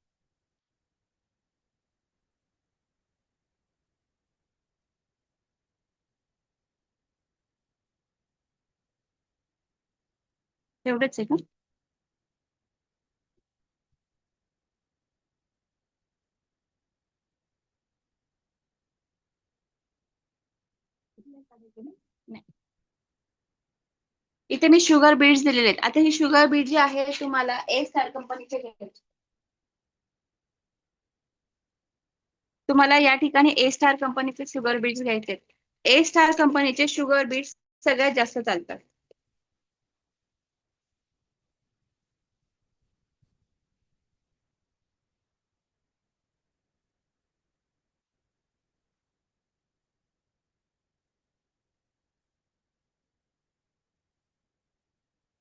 एवढेच आहे का? नाही. इथे मी शुगर बीड्स दिलेले आहेत. आता ही शुगर बीड जी आहे तुम्हाला ए स्टार कंपनीचे घ्यायचे. तुम्हाला या ठिकाणी ए स्टार कंपनीचे शुगर बीड्स घ्यायचे. ए स्टार कंपनीचे शुगर बीड्स सगळ्यात जास्त चालतात.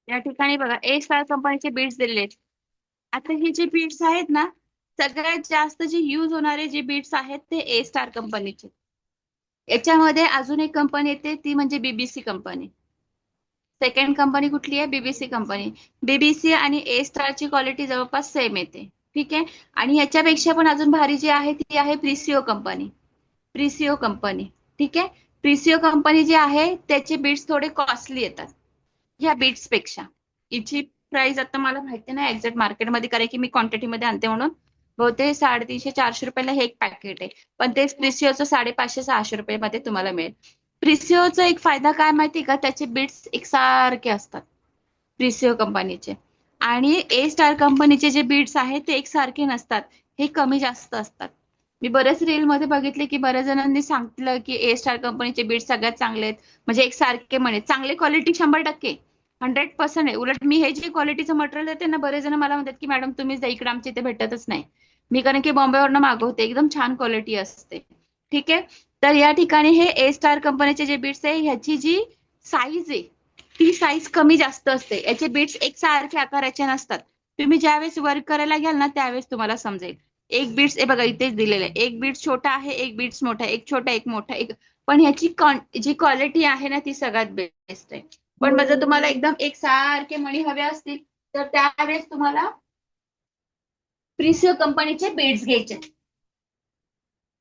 या ठिकाणी बघा, ए स्टार कंपनीचे बीड्स दिलेले आहेत. आता हे जे बीड्स आहेत ना, सगळ्यात जास्त जे यूज होणारे जे बीड्स आहेत ते ए स्टार कंपनीचे. याच्यामध्ये अजून एक कंपनी येते, ती म्हणजे बीबीसी कंपनी. सेकंड कंपनी कुठली आहे? BBC company. बीबीसी आणि ए स्टारची क्वालिटी जवळपास सेम येते. ठीक आहे. आणि याच्यापेक्षा पण अजून भारी जी आहे ती आहे प्रिसिओ कंपनी. प्रिसिओ कंपनी. ठीक आहे. प्रिसिओ कंपनी जी आहे त्याचे बीट्स थोडे कॉस्टली येतात ह्या बीट्स पेक्षा. हिची प्राइस आता मला माहिती नाही एक्झॅक्ट मार्केटमध्ये, कारण की मी क्वांटिटीमध्ये आणते म्हणून. बहुतेक 350-400 रुपयाला हे एक पॅकेट आहे. पण तेच प्रिसिओचं 550-600 रुपयामध्ये तुम्हाला मिळेल. प्रिसिओचा एक फायदा काय माहिती का? त्याचे बीट्स एकसारखे असतात प्रिसिओ कंपनीचे. आणि ए स्टार कंपनीचे जे बीट्स आहेत ते एकसारखे नसतात, हे कमी जास्त असतात. मी बरेच रील मध्ये बघितले की बऱ्याच जणांनी सांगितलं की ए स्टार कंपनीचे बीट्स सगळ्यात चांगले आहेत, म्हणजे एकसारखे म्हणे. चांगले क्वालिटी 100%, 100% आहे. उलट मी हे जे क्वालिटीचं मटेरियल देते ना, बरेच जण मला म्हणतात की मॅडम तुम्हीच द्या, इकडे आमच्या इथे भेटतच नाही. मी कारण की बॉम्बेवरनं मागवते, एकदम छान क्वालिटी असते. ठीक आहे. तर या ठिकाणी हे ए स्टार कंपनीचे जे बीट्स आहे ह्याची जी साईज आहे ती साईज कमी जास्त असते. याचे बीट्स एकसारखे आकाराचे नसतात. तुम्ही ज्यावेळेस वर्क करायला घ्याल ना त्यावेळेस तुम्हाला समजेल. एक बीट्स हे बघा इथेच दिलेलं आहे, एक बीट्स छोटा आहे, एक बीट्स मोठा आहे, एक छोटा एक मोठा एक. पण ह्याची जी क्वालिटी आहे ना ती सगळ्यात बेस्ट आहे. पण जर तुम्हाला एकदम एकसारखे मणी हवे असतील तर त्यावेळेस तुम्हाला प्रिसिओ कंपनीचे बीड्स घ्यायचे.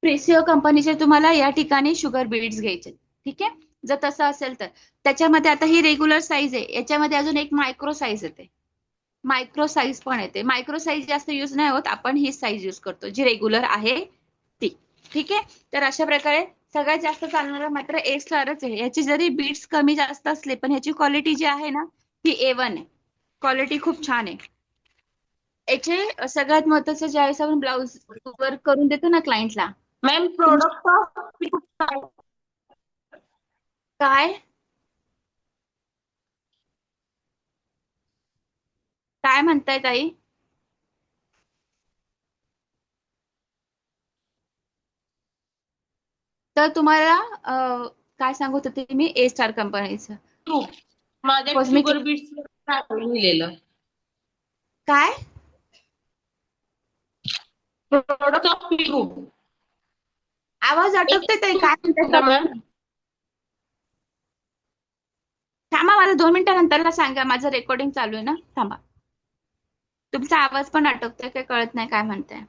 प्रिसिओ कंपनीचे तुम्हाला या ठिकाणी शुगर बीड्स घ्यायचे. ठीक आहे. जर तसं असेल तर त्याच्यामध्ये आता ही रेग्युलर साईज आहे, याच्यामध्ये अजून एक मायक्रो साईज येते. मायक्रो साईज पण येते. मायक्रो साईज जास्त युज नाही होत, आपण ही साईज युज करतो जी रेग्युलर आहे ती. ठीक आहे. तर अशा प्रकारे सगळ्यात जास्त चालणारं मात्र ए स्टारच आहे. याची जरी बीट्स कमी जास्त असले पण ह्याची क्वालिटी जी आहे ना ती A1 आहे. क्वालिटी खूप छान आहे. याचे सगळ्यात महत्वाचं ज्यावेळेस आपण ब्लाऊज वर्क करून देतो ना क्लायंटला. मॅम प्रोडक्ट काय काय म्हणताय ताई? तर तुम्हाला काय सांगत होते मी ए स्टार कंपनीचं. माझ्या कॉस्मेटिक शुगर बीट्स लिहिलेलं काय? Product of Peru. आवाज अटकतोय ताई, काय मॅम म्हणताय? थांबा, मला 2 मिनिटानंतरला सांगा, माझं रेकॉर्डिंग चालू आहे ना, थांबा. तुमचा आवाज पण अटकतोय, काय कळत नाही काय म्हणताय.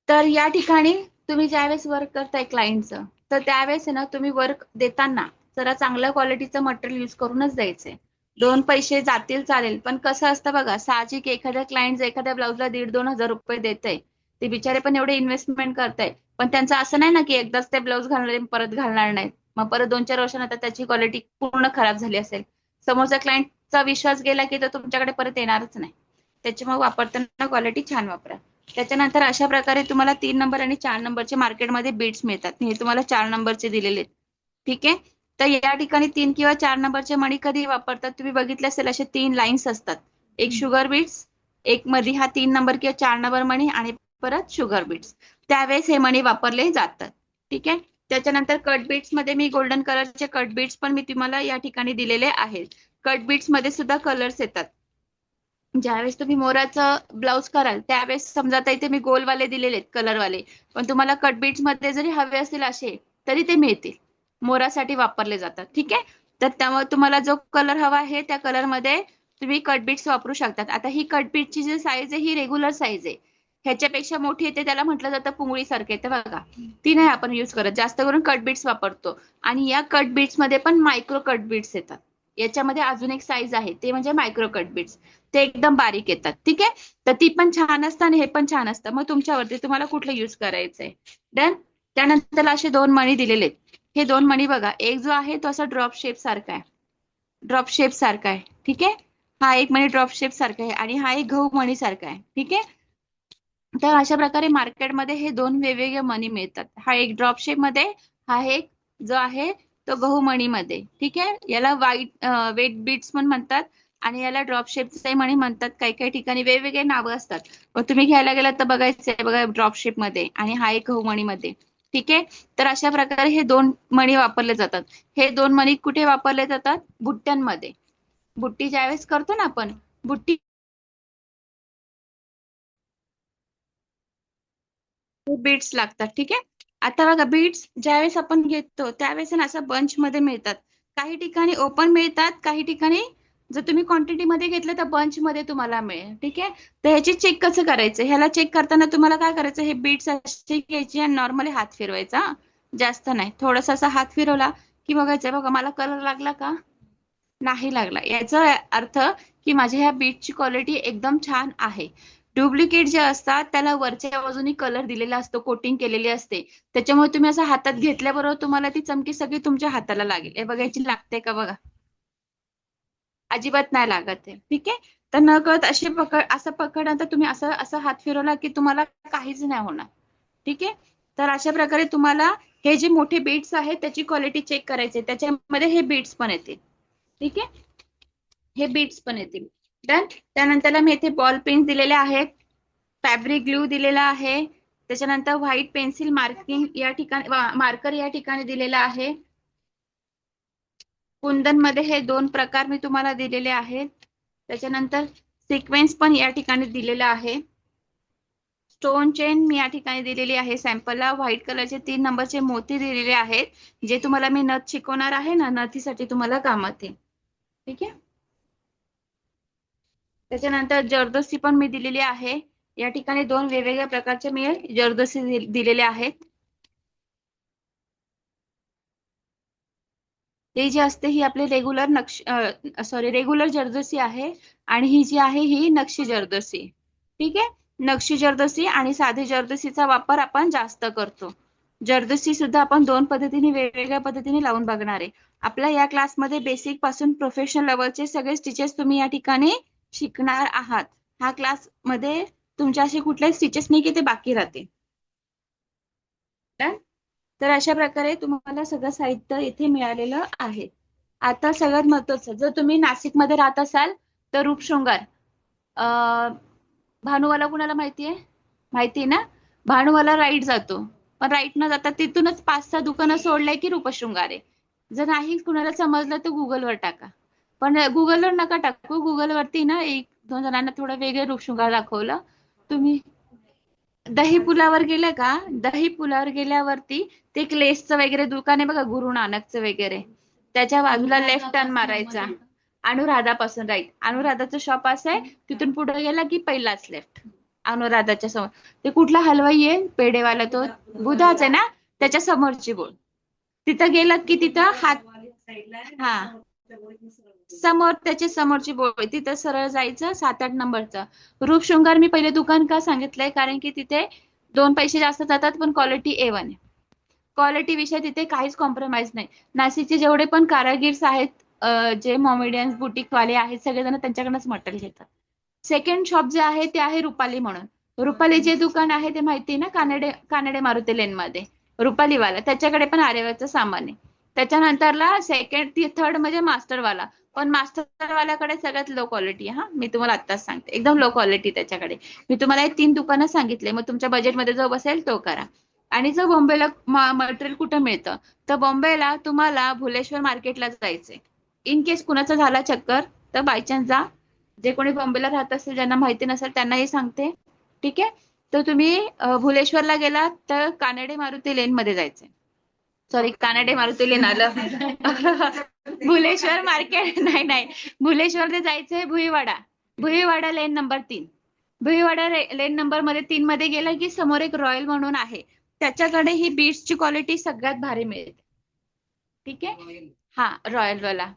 तर या ठिकाणी तुम्ही ज्यावेळेस वर्क करताय क्लायंटचं, तर त्यावेळेस ना तुम्ही वर्क देताना जरा चांगल्या क्वालिटीचं मटेरियल यूज करूनच द्यायचंय. 2 पैसे जातील चालेल, पण कसं असतं बघा, साहजिक एखाद्या क्लायंट एखाद्या ब्लाऊजला 1,500-2,000 हजार रुपये देतंय, ते बिचारे पण एवढे इन्व्हेस्टमेंट करताय. पण त्यांचं असं नाही ना की एकदाच ते ब्लाऊज घालणार परत घालणार नाहीत. मग परत 2-4 वर्षानंतर त्याची क्वालिटी पूर्ण खराब झाली असेल, समोरच्या क्लायंटचा विश्वास गेला की तो तुमच्याकडे परत येणारच नाही. त्याच्यामुळे वापरताना क्वालिटी छान वापरा. त्याच्यानंतर अशा प्रकारे तुम्हाला 3 नंबर आणि 4 नंबरचे मार्केटमध्ये बीट्स मिळतात. हे तुम्हाला 4 नंबरचे दिलेले आहेत. ठीक आहे. तर या ठिकाणी 3 किंवा 4 नंबरचे मणी कधी वापरतात तुम्ही बघितले असेल, असे 3 लाईन्स असतात. एक शुगर बीट्स, एक मध्ये हा 3 नंबर किंवा 4 नंबर मणी आणि परत शुगर बीट्स. त्यावेळेस हे मणी वापरले जातात. ठीक आहे. त्याच्यानंतर कट बीट्स मध्ये मी गोल्डन कलरचे कट बीट्स पण मी तुम्हाला या ठिकाणी दिलेले आहेत. कट बीट्स मध्ये सुद्धा कलर्स येतात. ज्यावेळेस तुम्ही मोराचं ब्लाऊज कराल त्यावेळेस समजा आता इथे मी गोलवाले दिलेले आहेत कलरवाले, पण तुम्हाला कट बीट्स मध्ये जरी हवे असतील असे तरी ते मिळतील. मोरासाठी वापरले जातात. ठीक आहे. तर त्यामुळे तुम्हाला जो कलर हवा आहे त्या कलर मध्ये तुम्ही कट बीट्स वापरू शकतात. आता ही कट बीटची जी साईज आहे ही रेग्युलर साईज आहे. ह्याच्यापेक्षा मोठी येते त्याला म्हटलं जातं पुंगळी सारखे येते बघा, ती नाही आपण युज करत, जास्त करून कट बीट्स वापरतो. आणि या कट बीट्स मध्ये पण मायक्रो कट बीट्स येतात. याच्यामध्ये अजून एक साईज आहे ते म्हणजे मायक्रो कट बीट्स, ते एकदम बारीक येतात. ठीक आहे. तर ती पण छान असतं आणि हे पण छान असतं. मग तुमच्यावरती तुम्हाला कुठलं युज करायचंय. डन. त्यानंतर असे 2 मणी दिलेले आहेत. हे 2 मणी बघा, एक जो आहे तो असा ड्रॉप शेप सारखा आहे, ड्रॉप शेप सारखा आहे. ठीक आहे. हा एक मणी ड्रॉप शेप सारखा आहे आणि हा एक गहू मणी सारखा आहे. ठीक आहे. तर अशा प्रकारे मार्केटमध्ये हे 2 वेगवेगळे मणी मिळतात. हा एक ड्रॉप शेप मध्ये, हा एक जो आहे तो गहू मणी मध्ये. ठीक आहे. याला व्हाईट वेट बीट्स पण म्हणतात आणि याला ड्रॉप शेपचे मणी म्हणतात. काही काही ठिकाणी वेगवेगळे नावं असतात. पण तुम्ही घ्यायला गेलात तर बघायचंय बघा, ड्रॉप शेप मध्ये आणि हा एक गहू मणी मध्ये. ठीक आहे. तर अशा प्रकारे हे 2 मणी वापरले जातात. हे 2 मणी कुठे वापरले जातात? बुट्ट्यांमध्ये. बुट्टी ज्यावेळेस करतो ना आपण, बुट्टी बीट्स लागतात. ठीक आहे. आता बघा बीट्स ज्यावेळेस आपण घेतो त्यावेळेस ना असं बंच मध्ये मिळतात. काही ठिकाणी ओपन मिळतात, काही ठिकाणी जर तुम्ही क्वांटिटी मध्ये घेतलं तर बंच मध्ये तुम्हाला मिळेल. ठीक आहे, तर ह्याची चेक कसं करायचं, ह्याला चेक करताना तुम्हाला काय करायचं, हे बीट्स असे घ्यायचे आणि नॉर्मली हात फिरवायचा हा. जास्त नाही, थोडासा असा हात फिरवला की बघायचं बघा मला कलर लागला का, नाही लागला, याचा अर्थ की माझ्या ह्या बीटची क्वालिटी एकदम छान आहे. डुप्लिकेट जे असतात त्याला वरच्या बाजूनी कलर दिलेला असतो, कोटिंग केलेली असते, त्याच्यामुळे तुम्ही असं हातात घेतल्याबरोबर तुम्हाला ती चमकी सगळी तुमच्या हाताला लागेल. हे बघा याची लागते का बघा, अजिबात नाही लागत आहे. ठीक आहे, तर नकळत असे असं पकडल्यानंतर तुम्ही असं असं हात फिरवला की तुम्हाला काहीच नाही होणार. ठीक आहे, तर अशा प्रकारे तुम्हाला हे जे मोठे बीट्स आहेत त्याची क्वालिटी चेक करायची, त्याच्यामध्ये हे बीट्स पण येतील. ठीक आहे, हे बीट्स पण येतील. डन. त्यानंतर मी इथे बॉल पेन दिलेले आहेत, फॅब्रिक ग्लू दिलेला आहे, त्याच्यानंतर व्हाईट पेन्सिल मार्किंग या ठिकाणी मार्कर या ठिकाणी दिलेला आहे. कुंदन मध्ये हे 2 प्रकार मी तुम्हाला दिलेले आहेत. त्याच्यानंतर सिक्वेन्स पण या ठिकाणी दिलेला आहे. स्टोन चेन मी या ठिकाणी दिलेली आहे सॅम्पलला. व्हाईट कलरचे 3 नंबरचे मोती दिलेले आहेत, जे तुम्हाला मी नथ शिकवणार आहे ना, नथीसाठी तुम्हाला कामात येईल. ठीक आहे, त्याच्यानंतर जरदोसी पण मी दिलेली आहे. या ठिकाणी 2 वेगवेगळ्या प्रकारचे मी जरदोसी दिलेले आहेत. ते जे असते ही आपले रेग्युलर जरदोसी आहे, आणि ही जी आहे ही नक्षी जरदोसी. ठीक आहे, नक्षी जरदोसी आणि साधी जरदोसीचा वापर आपण जास्त करतो. जरदोसी सुद्धा आपण 2 पद्धतीने वेगवेगळ्या पद्धतीने लावून बघणार आहे. आपल्या या क्लासमध्ये बेसिक पासून प्रोफेशनल लेवलचे सगळे स्टिचेस तुम्ही या ठिकाणी शिकणार आहात. हा क्लास मध्ये तुमच्या असे कुठलेच स्टिचेस नाही की ते बाकी राहते. तर अशा प्रकारे तुम्हाला सगळं साहित्य इथे मिळालेलं आहे. आता सगळ्यात महत्त्वाचं, जर तुम्ही नाशिकमध्ये राहत असाल तर रूपशृंगार, भानुवाला कुणाला माहितीये, माहिती ना, भानुवाला राईट जातो, पण राईट न जाता तिथूनच 5-6 दुकानं सोडलंय की रूपशृंगार आहे. जर नाही कुणाला समजलं तर गुगलवर टाका, पण गुगलवर नका टाकू, गुगलवरती ना 1-2 जणांना थोडं वेगळं रूपशृंगार दाखवलं. तुम्ही दही पुलावर गेले का, दही पुलावर गेल्यावरती ते एक लेसचं वगैरे दुकान आहे बघा, गुरु नानकचं वगैरे, त्याच्या बाजूला लेफ्ट टर्न मारायचा. अनुराधापासून राईट, अनुराधाचं शॉप असं आहे, तिथून पुढे गेला की पहिलाच लेफ्ट. अनुराधाच्या समोर ते कुठला हलवाई आहे पेढेवाला, तो बुधाच आहे ना, त्याच्या समोरची बोल, तिथं गेलात की तिथं हात, हा समोर त्याच्या समोरची बोळ, तिथं सरळ जायचं 7-8 नंबरचं. रूपशृंगार मी पहिले दुकान का सांगितलंय, कारण की तिथे 2 पैसे जास्त जातात पण क्वालिटी A1 आहे. क्वालिटी विषय तिथे काहीच कॉम्प्रोमाइज नाही. नाशिकचे जेवढे पण कारागिर्स आहेत, जे मोमेडियन्स बुटीक वाले आहेत, सगळेजण त्यांच्याकडनंच मटेरियल घेतात. सेकंड शॉप जे आहे ते आहे रुपाली म्हणून. रुपाली जे दुकान आहे ते माहिती ना, कानडे मारुती लेन मध्ये रुपालीवाला, त्याच्याकडे पण आरेवरचं सामान आहे. त्याच्यानंतरला सेकंड थर्ड म्हणजे मास्टरवाला, पण मास्टरवाल्याकडे सगळ्यात लो क्वालिटी आहे. हा, मी तुम्हाला आत्ताच सांगते, एकदम लो क्वालिटी त्याच्याकडे. मी तुम्हाला हे 3 दुकानं सांगितले, मग तुमच्या बजेटमध्ये जो बसेल तो करा. आणि जर बॉम्बेला मटेरियल कुठं मिळतं, तर बॉम्बेला तुम्हाला भुलेश्वर मार्केटला जायचंय. इन केस कुणाचा झाला चक्कर तर बायचान्स जा, जे कोणी बॉम्बेला राहत असेल, ज्यांना माहिती नसेल त्यांनाही सांगते. ठीक आहे, तर तुम्ही भुलेश्वरला गेलात तर कानडे मारुती लेन मध्ये जायचंय. सॉरी, कानडे मारुती लेन आलं भुलेश्वर मार्केट नाही नाही, भुलेश्वर ते जायचंय भुईवाडा. भुईवाडा लेन नंबर 3. भुईवाडा लेन नंबर 3 मध्ये गेला की समोर एक रॉयल म्हणून आहे, त्याच्याकडे ही बीट्सची क्वालिटी सगळ्यात भारी मिळते. ठीक आहे, हा रॉयल वाला,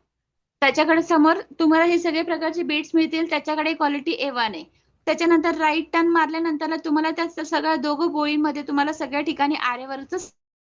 त्याच्याकडे समोर तुम्हाला हे सगळे प्रकारचे बीट्स मिळतील, त्याच्याकडे क्वालिटी A1 आहे. त्याच्यानंतर राईट टर्न मारल्यानंतर तुम्हाला त्या सगळ्या दोघं बोळींमध्ये तुम्हाला सगळ्या ठिकाणी आरेवरचं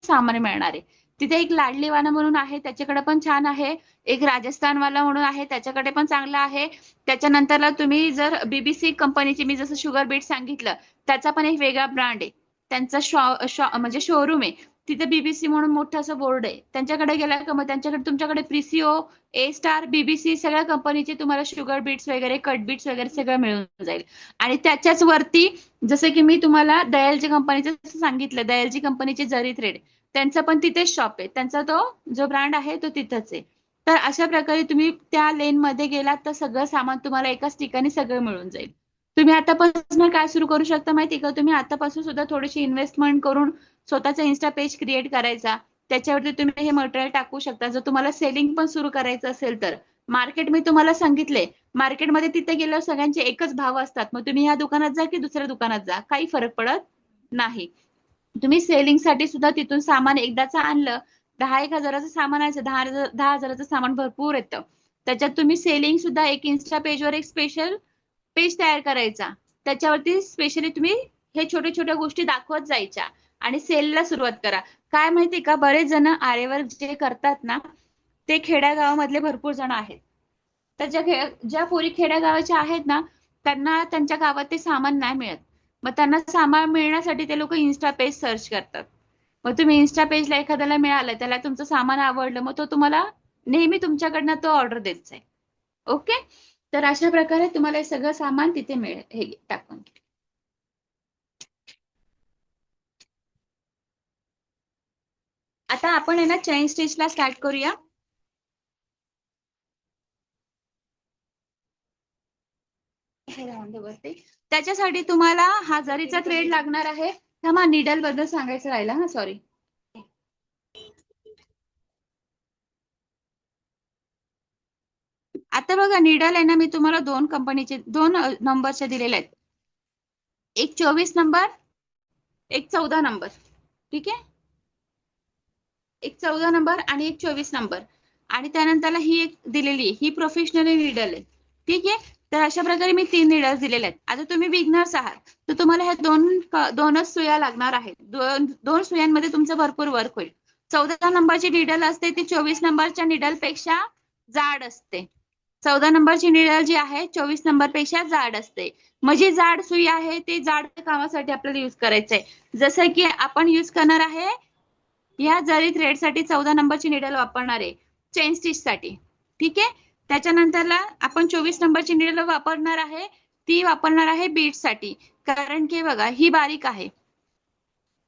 सामान मिळणार आहे. तिथे एक लाडलीवाला म्हणून आहे, त्याच्याकडे पण छान आहे. एक राजस्थानवाला म्हणून आहे, त्याच्याकडे पण चांगलं आहे. त्याच्यानंतरला तुम्ही जर BBC कंपनीची, मी जसं शुगर बीट सांगितलं, त्याचा पण एक वेगळा ब्रँड आहे, त्यांचा म्हणजे शोरूम आहे. तिथे BBC म्हणून मोठं असं बोर्ड आहे, त्यांच्याकडे गेला का मग त्यांच्याकडे तुमच्याकडे प्रिसिओ, A-स्टार, BBC सगळ्या कंपनीचे तुम्हाला शुगर बीट्स वगैरे, कट बीट्स वगैरे सगळं मिळून जाईल. आणि त्याच्याच वरती जसं की मी तुम्हाला दयालजी कंपनीचं सांगितलं, दयालजी कंपनीचे जरी थ्रेड, त्यांचा पण तिथेच शॉप आहे, त्यांचा तो जो ब्रँड आहे तो तिथंच आहे. तर अशा प्रकारे तुम्ही त्या लेन मध्ये गेलात तर सगळं सामान तुम्हाला एकाच ठिकाणी सगळं मिळून जाईल. तुम्ही आतापासून काय सुरू करू शकता माहिती का, तुम्ही आतापासून सुद्धा थोडीशी इन्व्हेस्टमेंट करून स्वतःचा इन्स्टा पेज क्रिएट करायचा. त्याच्यावरती तुम्ही हे मटेरियल टाकू शकता. जर तुम्हाला सेलिंग पण सुरू करायचं असेल तर मार्केट मी तुम्हाला सांगितले, मार्केटमध्ये तिथे गेल्यावर सगळ्यांचे एकच भाव असतात. मग तुम्ही ह्या दुकानात जा की दुसऱ्या दुकानात जा, काही फरक पडत नाही. तुम्ही सेलिंगसाठी सुद्धा तिथून सामान एकदाच आणलं, 10,000-1,000चं सामान आहे, 10,000चं सामान भरपूर येतं. त्याच्यात तुम्ही सेलिंग सुद्धा एक इन्स्टा पेजवर एक स्पेशल पेज तयार करायचा. त्याच्यावरती स्पेशली तुम्ही हे छोट्या छोट्या गोष्टी दाखवत जायच्या आणि सेलला सुरुवात करा. काय माहितीये का, बरेच जण आरेवर जे करतात ना, ते खेड्यागावामधले भरपूर जण आहेत. तर ज्या पोरी खेड्यागावाच्या आहेत ना, त्यांना त्यांच्या गावात ते सामान नाही मिळत. मग त्यांना सामान मिळण्यासाठी ते लोक इन्स्टा पेज सर्च करतात. मग तुम्ही इन्स्टा पेजला एखाद्याला मिळालं, त्याला तुमचं सामान आवडलं, मग तो तुम्हाला नेहमी तुमच्याकडनं तो ऑर्डर देत जाईल. ओके. तर अशा प्रकारे तुम्हाला हे सगळं सामान तिथे मिळेल. हे टाकून आता आपण आहे ना चेन स्टिचला स्टार्ट करूया. हे राहून दे वरती. त्याच्यासाठी तुम्हाला हा जरीचा थ्रेड लागणार आहे. थांबा, निडल बद्दल सांगायचं राहिलं. हा सॉरी. आता बघा, निडल आहे ना, मी तुम्हाला दोन कंपनीचे दोन नंबरचे दिलेले आहेत. एक 24 नंबर, एक 14 नंबर. ठीक आहे. एक 14 नंबर आणि एक 24 नंबर. आणि त्यानंतरला ही एक दिलेली आहे, ही प्रोफेशनल निडल आहे. ठीक आहे. तर अशा प्रकारे मी 3 निडल्स दिलेले आहेत. आता तुम्ही बिगनर्स आहात तर तुम्हाला ह्या दोनच सुया लागणार आहेत. दोन सुयांमध्ये तुमचं भरपूर वर्क होईल. 14 नंबरची निडल असते ती 24 नंबरच्या निडल पेक्षा जाड असते. 14 नंबरची निडल जी आहे 24 नंबर पेक्षा जाड असते. म्हणजे जाड सुई आहे ते जाड कामासाठी आपल्याला युज करायचं आहे. जसं की आपण युज करणार आहे या जरी थ्रेडसाठी 14 नंबरची निडल वापरणार आहे चेन स्टिच साठी. ठीक आहे. त्याच्यानंतरला आपण 24 नंबरची निडल वापरणार आहे, ती वापरणार आहे बीट साठी. कारण की बघा, ही बारीक आहे.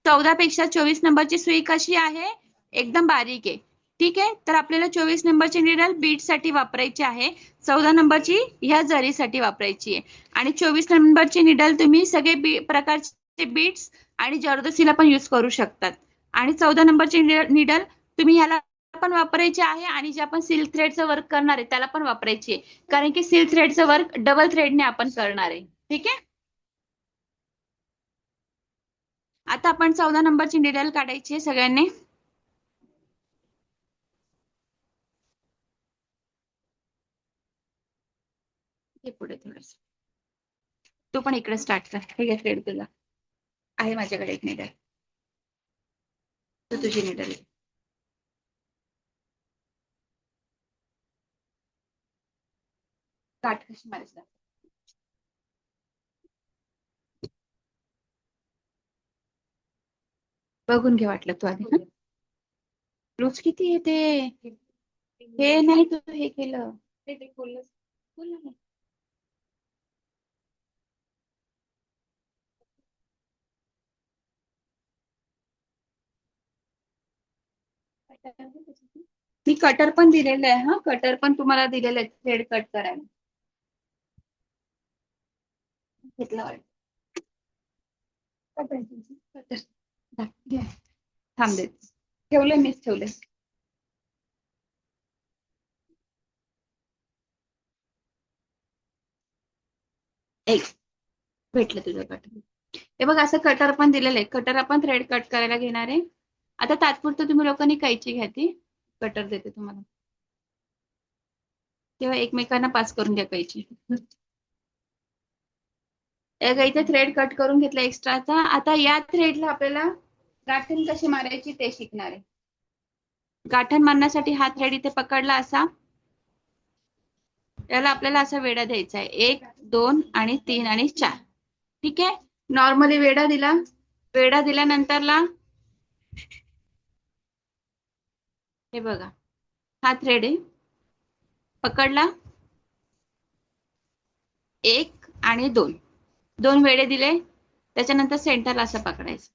14 पेक्षा 24 नंबरची सुई कशी आहे, एकदम बारीक आहे. ठीक आहे. तर आपल्याला 24 नंबरची निडल बीट साठी वापरायची आहे, 14 नंबरची ह्या जरीसाठी वापरायची आहे. आणि 24 नंबरची निडल तुम्ही सगळे प्रकारचे बीट्स आणि जरदोसीला पण युज करू शकतात. आणि 14 नंबरची निडल तुम्ही ह्याला पण वापरायची आहे आणि जे आपण सिल्क थ्रेडचं वर्क करणार आहे त्याला पण वापरायची आहे. कारण की सिल्क थ्रेडचं वर्क डबल थ्रेडने आपण करणार आहे. ठीक आहे. आता आपण 14 नंबरची निडल काढायची आहे सगळ्यांनी. हे पुढे थोडस, तू पण इकडे स्टार्ट कर. हे घे थ्रेड, तुला आहे माझ्याकडे एक निडल, तू तुझी निडल काट कशी मारायची बघून घे वाटलं तू आधी. रोज किती येते हे नाही तू हे केलं. बोल ना. मी कटर पण दिलेलं आहे. हा, कटर पण तुम्हाला दिलेलं आहे थ्रेड कट करायला. घेतला वाटतं कटर. थांब देत, ठेवले मीच ठेवले. एक भेटलं तुझं कटर. हे बघ, असं कटर पण दिलेलं आहे. कटर आपण थ्रेड कट करायला घेणार आहे. आता तात्पुरतं तुम्ही लोकांनी कैची घ्या, ती कटर देते तुम्हाला, तेव्हा एकमेकांना पास करून द्या कैची. इथे थ्रेड कट करून घेतला एक्स्ट्राचा. आता या थ्रेडला आपल्याला गाठण कशी मारायची ते शिकणार आहे. गाठण मारण्यासाठी हा थ्रेड इथे पकडला असा, त्याला आपल्याला असा वेढा द्यायचा आहे. 1, 2 आणि 3 आणि 4. ठीक आहे. नॉर्मली वेढा दिला. वेढा दिल्यानंतरला हे बघा, हा थ्रेड आहे, पकडला 1 आणि 2, 2 वेढे दिले. त्याच्यानंतर सेंटरला असं पकडायचं,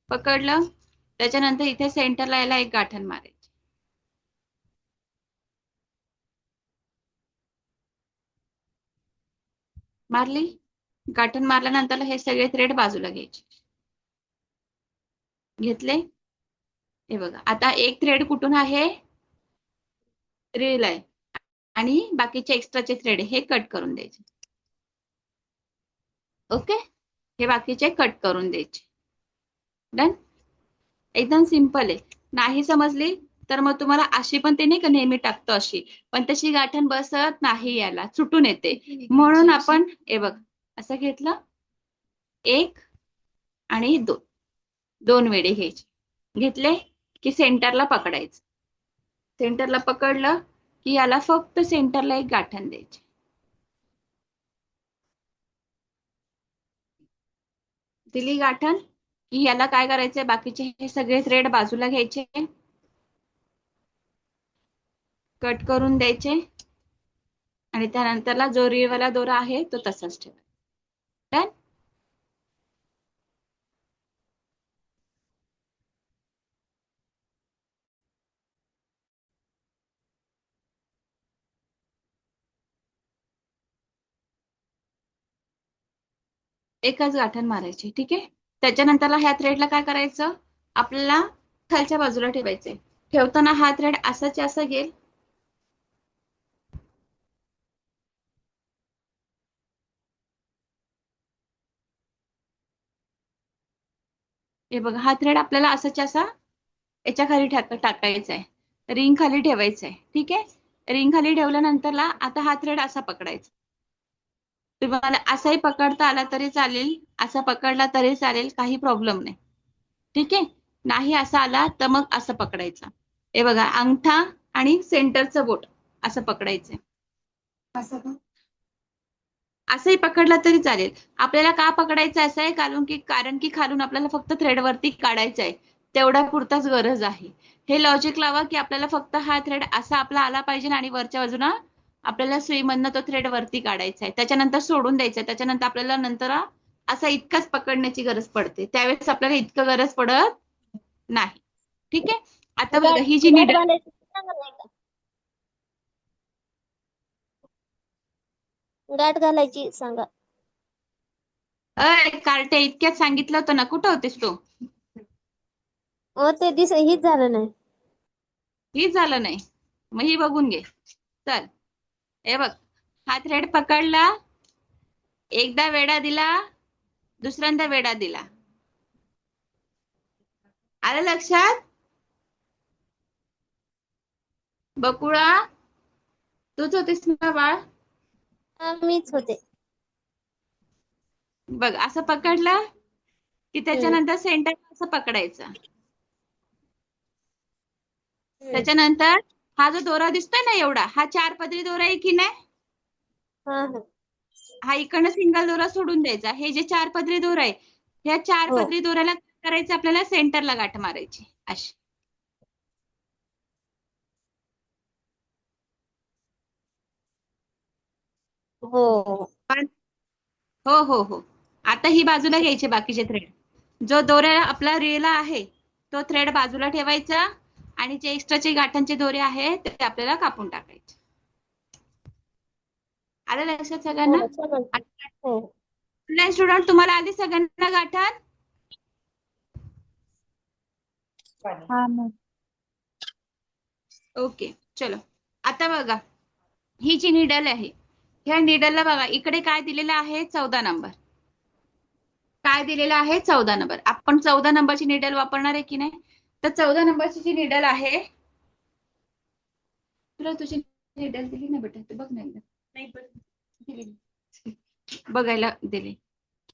पकडलं. त्याच्यानंतर इथे सेंटरला याला एक गाठण मारायची. मारली. गाठण मारल्यानंतर हे सगळे थ्रेड बाजूला घ्यायचे. घेतले? हे बघा, आता एक थ्रेड कुठून आहे? रील आहे, आणि बाकीचे एक्स्ट्राचे थ्रेड हे कट करून द्यायचे. ओके, हे बाकीचे कट करून द्यायचे. डन. एकदम सिंपल आहे. नाही समजली तर मग तुम्हाला अशी पण ते नाही का नेहमी टाकतो अशी, पण तशी गाठण बसत नाही, याला सुटून येते. म्हणून आपण हे बघ असं घेतलं, एक आणि दोन, दोन वेडे घ्यायचे. घेतले की सेंटरला पकडायचं. सेंटरला पकडलं की याला फक्त सेंटरला एक गाठण द्यायची. दिली गाठण की याला काय करायचंय, बाकीचे हे सगळे थ्रेड बाजूला घ्यायचे, कट करून द्यायचे, आणि त्यानंतरला जो रीळवाला दोरा आहे तो तसाच ठेवा. डन. एकच गाठण मारायची. ठीक आहे. त्याच्यानंतरला ह्या थ्रेडला काय करायचं, आपल्याला खालच्या बाजूला ठेवायचे. ठेवताना हा थ्रेड असाच असा घेईल, हे बघा हा थ्रेड आपल्याला असाच्या असा याच्या खाली टाकायचा आहे, रिंग खाली ठेवायचा आहे. ठीक आहे. रिंग खाली ठेवल्यानंतरला आता हा थ्रेड असा पकडायचा. तुम्हाला असाही पकडता आला तरी चालेल, असा पकडला तरी चालेल, काही प्रॉब्लेम नाही. ठीक आहे. नाही असा आला तर मग असं पकडायचं. हे बघा, अंगठा आणि सेंटरचं बोट असं पकडायचंय. असंही पकडला तरी चालेल. आपल्याला का पकडायचं असं आहे, कारण की खालून आपल्याला फक्त थ्रेड वरती काढायचं आहे, तेवढ्या पुरताच गरज आहे. हे लॉजिक लावा की आपल्याला फक्त हा थ्रेड असा आपला आला पाहिजे, आणि वरच्या बाजूला आपल्याला सुईमधनं तो थ्रेड वरती काढायचा आहे, त्याच्यानंतर सोडून द्यायचा. त्याच्यानंतर आपल्याला नंतर असा इतकाच पकडण्याची गरज पडते, त्यावेळेस आपल्याला इतकं गरज पडत नाही. ठीक आहे. आता बघा ही जी गाठ निडल, घालायची सांगा नाही का? गाठ घालायची सांगा. कार्टे इतक्यात सांगितलं होतं ना, कुठं होतेस तू? ते हीच झालं नाही. हीच झालं नाही, मग ही बघून घे. चल, हे बघ, हा थ्रेड पकडला, एकदा वेडा दिला, दुसऱ्यांदा वेडा दिला. आलं लक्षात? बकुळा, तूच होतीस ना बाळ? मीच होते. बघ, असं पकडलं की त्याच्यानंतर सेंटर असं पकडायचं. त्याच्यानंतर हा जो दोरा दिसतोय ना एवढा, हा 4 पदरी दोरा आहे की नाही? हा इकडनं सिंगल दोरा सोडून द्यायचा. हे जे 4 पदरी दोरा आहे, ह्या 4 हो पदरी दोऱ्याला काय करायचं, आपल्याला सेंटरला गाठ मारायची अशी. हो हो हो हो. आता ही बाजूला घ्यायची बाकीचे थ्रेड. जो दोरा आपला रीळला आहे तो थ्रेड बाजूला ठेवायचा, आणि जे एक्स्ट्राचे गाठांचे दोरे आहेत ते आपल्याला कापून टाकायचे. आलं लक्षात सगळ्यांना? हो समजलं. हो ऑनलाईन स्टुडंट, तुम्हाला आधी सगळ्यांना गाठात? हा मग ओके, चलो. आता बघा, ही जी निडल आहे, ह्या निडलला बघा इकडे काय दिलेलं आहे, 14 नंबर. काय दिलेलं आहे, 14 नंबर. आपण 14 नंबरची निडल वापरणार आहे की नाही? तर 14 नंबरची जी निडल आहे, तुला तुझी निडल दिली ना बेटा, ते बघ ना एकदा. बघायला दिले.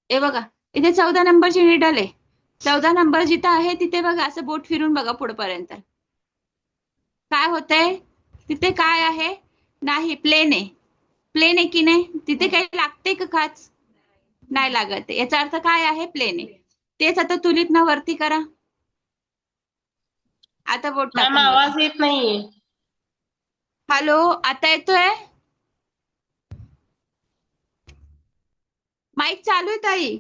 हे बघा, इथे 14 नंबरची निडल आहे. 14 नंबर जिथं आहे तिथे बघा, असं बोट फिरून बघा पुढपर्यंत. काय होतंय तिथे? काय आहे? नाही, प्लेन आहे. प्लेन आहे की नाही? तिथे काही लागते का खाच? नाही लागत. याचा अर्थ काय आहे? प्लेन आहे. तेच आता तुलीत ना वरती करा. आता बोट मॅम टाकून बघा. आवाज येत नाहीये. हॅलो, आता येतोय? माईक चालू आहे ताई.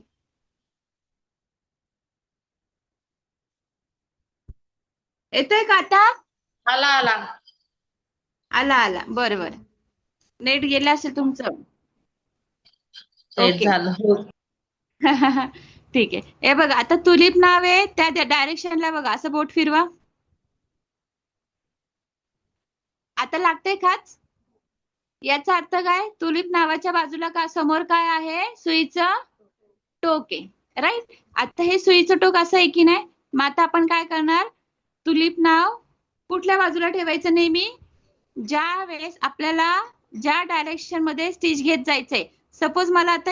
येतोय का आता? आला आला. आला आला, बरं बरं. नेट गेलं असेल तुमचं. तेच ओके. झालं. हो. ठीक आहे. हे बघा आता तुलिप नाव आहे त्या डायरेक्शनला बघा असं बोट फिरवा. आता लागतंय खाच. याचा अर्थ काय? तुलिप नावाच्या बाजूला का समोर काय आहे? सुईचं टोक आहे. राईट. आता हे सुईचं टोक असं आहे की नाही? मग आता आपण काय करणार? तुलिप नाव कुठल्या बाजूला ठेवायचं नेहमी? ज्या वेळेस आपल्याला ज्या डायरेक्शन मध्ये स्टिच घेत जायचंय. सपोज मला आता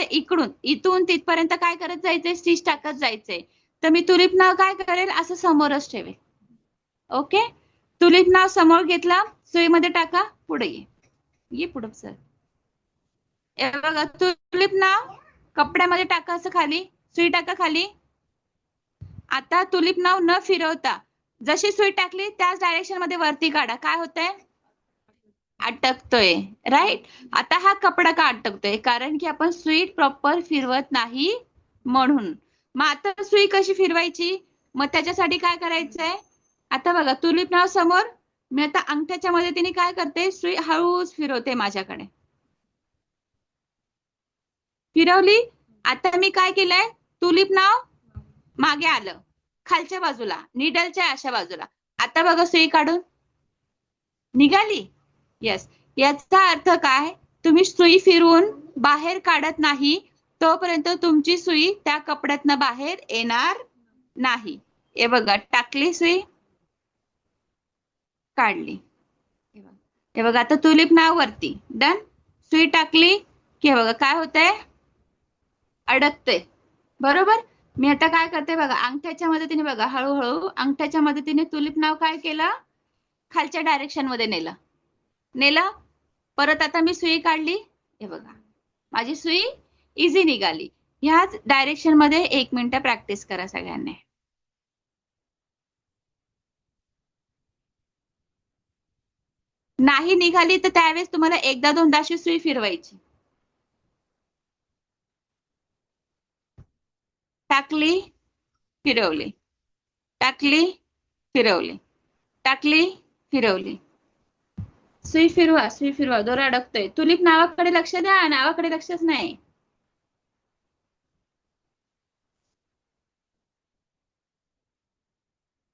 इथून तिथपर्यंत काय करत जायचंय? स्टिच टाकत जायचंय. तर मी तुलिप नाव काय करेल? असं समोरच ठेवेल. ओके. तुलिप नाव समोर घेतला, सुईमध्ये टाका, पुढे ये पुढं सर. हे बघा तुलिप नाव कपड्यामध्ये टाका असं खाली, सुई टाका खाली. आता तुलिप नाव न फिरवता जशी सुई टाकली त्याच डायरेक्शन मध्ये वरती काढा. काय होतंय? अटकतोय. राईट. आता हा कपडा का अटकतोय? कारण की आपण सुई प्रॉपर फिरवत नाही म्हणून. मग आता सुई कशी फिरवायची? मग त्याच्यासाठी काय करायचंय? आता बघा तुलिप नाव समोर, मी आता अंगठ्याच्या मदतीने काय करते? सुई हळूच फिरवते माझ्याकडे. फिरवली. आता मी काय केलंय? तुलिप नाव मागे आलं खालच्या बाजूला, निडलच्या अशा बाजूला. आता बघा सुई काढून निघाली. येस. याचा अर्थ काय? तुम्ही सुई फिरवून बाहेर काढत नाही तोपर्यंत तुमची सुई त्या कपड्यातनं बाहेर येणार नाही. हे बघा टाकली सुई, काढली. हे बघा आता तुलिप नाव वरती. डन. सुई टाकली की हे बघा काय होतंय? अडकतंय. बरोबर. मी आता काय करते बघा, अंगठ्याच्या मदतीने बघा हळूहळू अंगठ्याच्या मदतीने तुलिप नाव काय केलं? खालच्या डायरेक्शन मध्ये नेलं. परत आता मी सुई काढली. हे बघा माझी सुई इझी निघाली. ह्याच डायरेक्शन मध्ये 1 मिनिट प्रॅक्टिस करा सगळ्यांनी. नाही निघाली तर त्यावेळेस तुम्हाला एकदा दोनदा अशी सुई फिरवायची. टाकली, फिरवली, टाकली, फिरवली, टाकली, फिरवली. सुई फिरवा. दोरा अडकतोय. तुलिप नावाकडे लक्ष द्या, नावाकडे लक्षच नाही.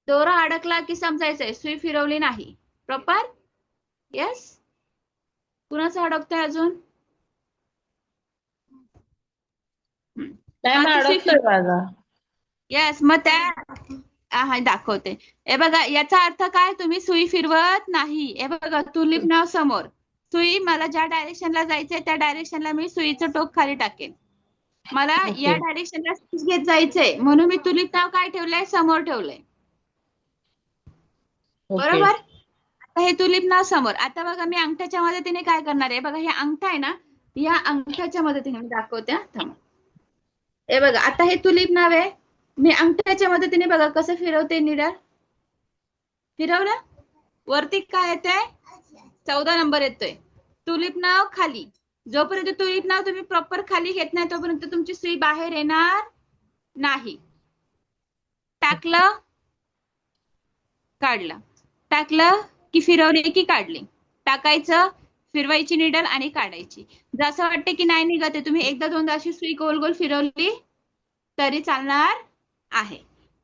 दोरा अडकला की समजायचंय सुई फिरवली नाही. प्रॉपर. येस. कुणाचा अडकतोय अजून? मॅम अडकतोय माझा. येस. मग त्या दाखवते. हे बघा याचा अर्थ काय? तुम्ही सुई फिरवत नाही. हे बघा तुलिप नाव समोर, सुई मला ज्या डायरेक्शनला जायचंय त्या डायरेक्शनला मी सुईचं टोक खाली टाकेन. मला या डायरेक्शनला स्टिच घेत जायचंय म्हणून मी तुलिप नाव काय ठेवलंय? समोर ठेवलंय. बरोबर. आता हे तुलिप नाव समोर. आता बघा मी अंगठ्याच्या मदतीने काय करणार आहे? बघा हे अंगठा आहे ना, या अंगठ्याच्या मदतीने मी दाखवते. थांबा. हे बघा आता हे तुलिप नाव आहे. मी अंगठ्याच्या मदतीने बघा कसं फिरवते निडल. फिरवलं. वरती काय येतंय? 14 नंबर येतोय. तुलिप नाव खाली. जोपर्यंत तुलिप नाव तुम्ही प्रॉपर खाली घेत नाही तोपर्यंत तुमची सुई बाहेर येणार नाही. टाकलं, काढलं. टाकलं की फिरवली की काढली. टाकायचं, फिरवायची निडल आणि काढायची. जसं वाटतं की नाही निघत आहे, तुम्ही एकदा दोनदा अशी सुई गोल गोल फिरवली तरी चालणार आहे.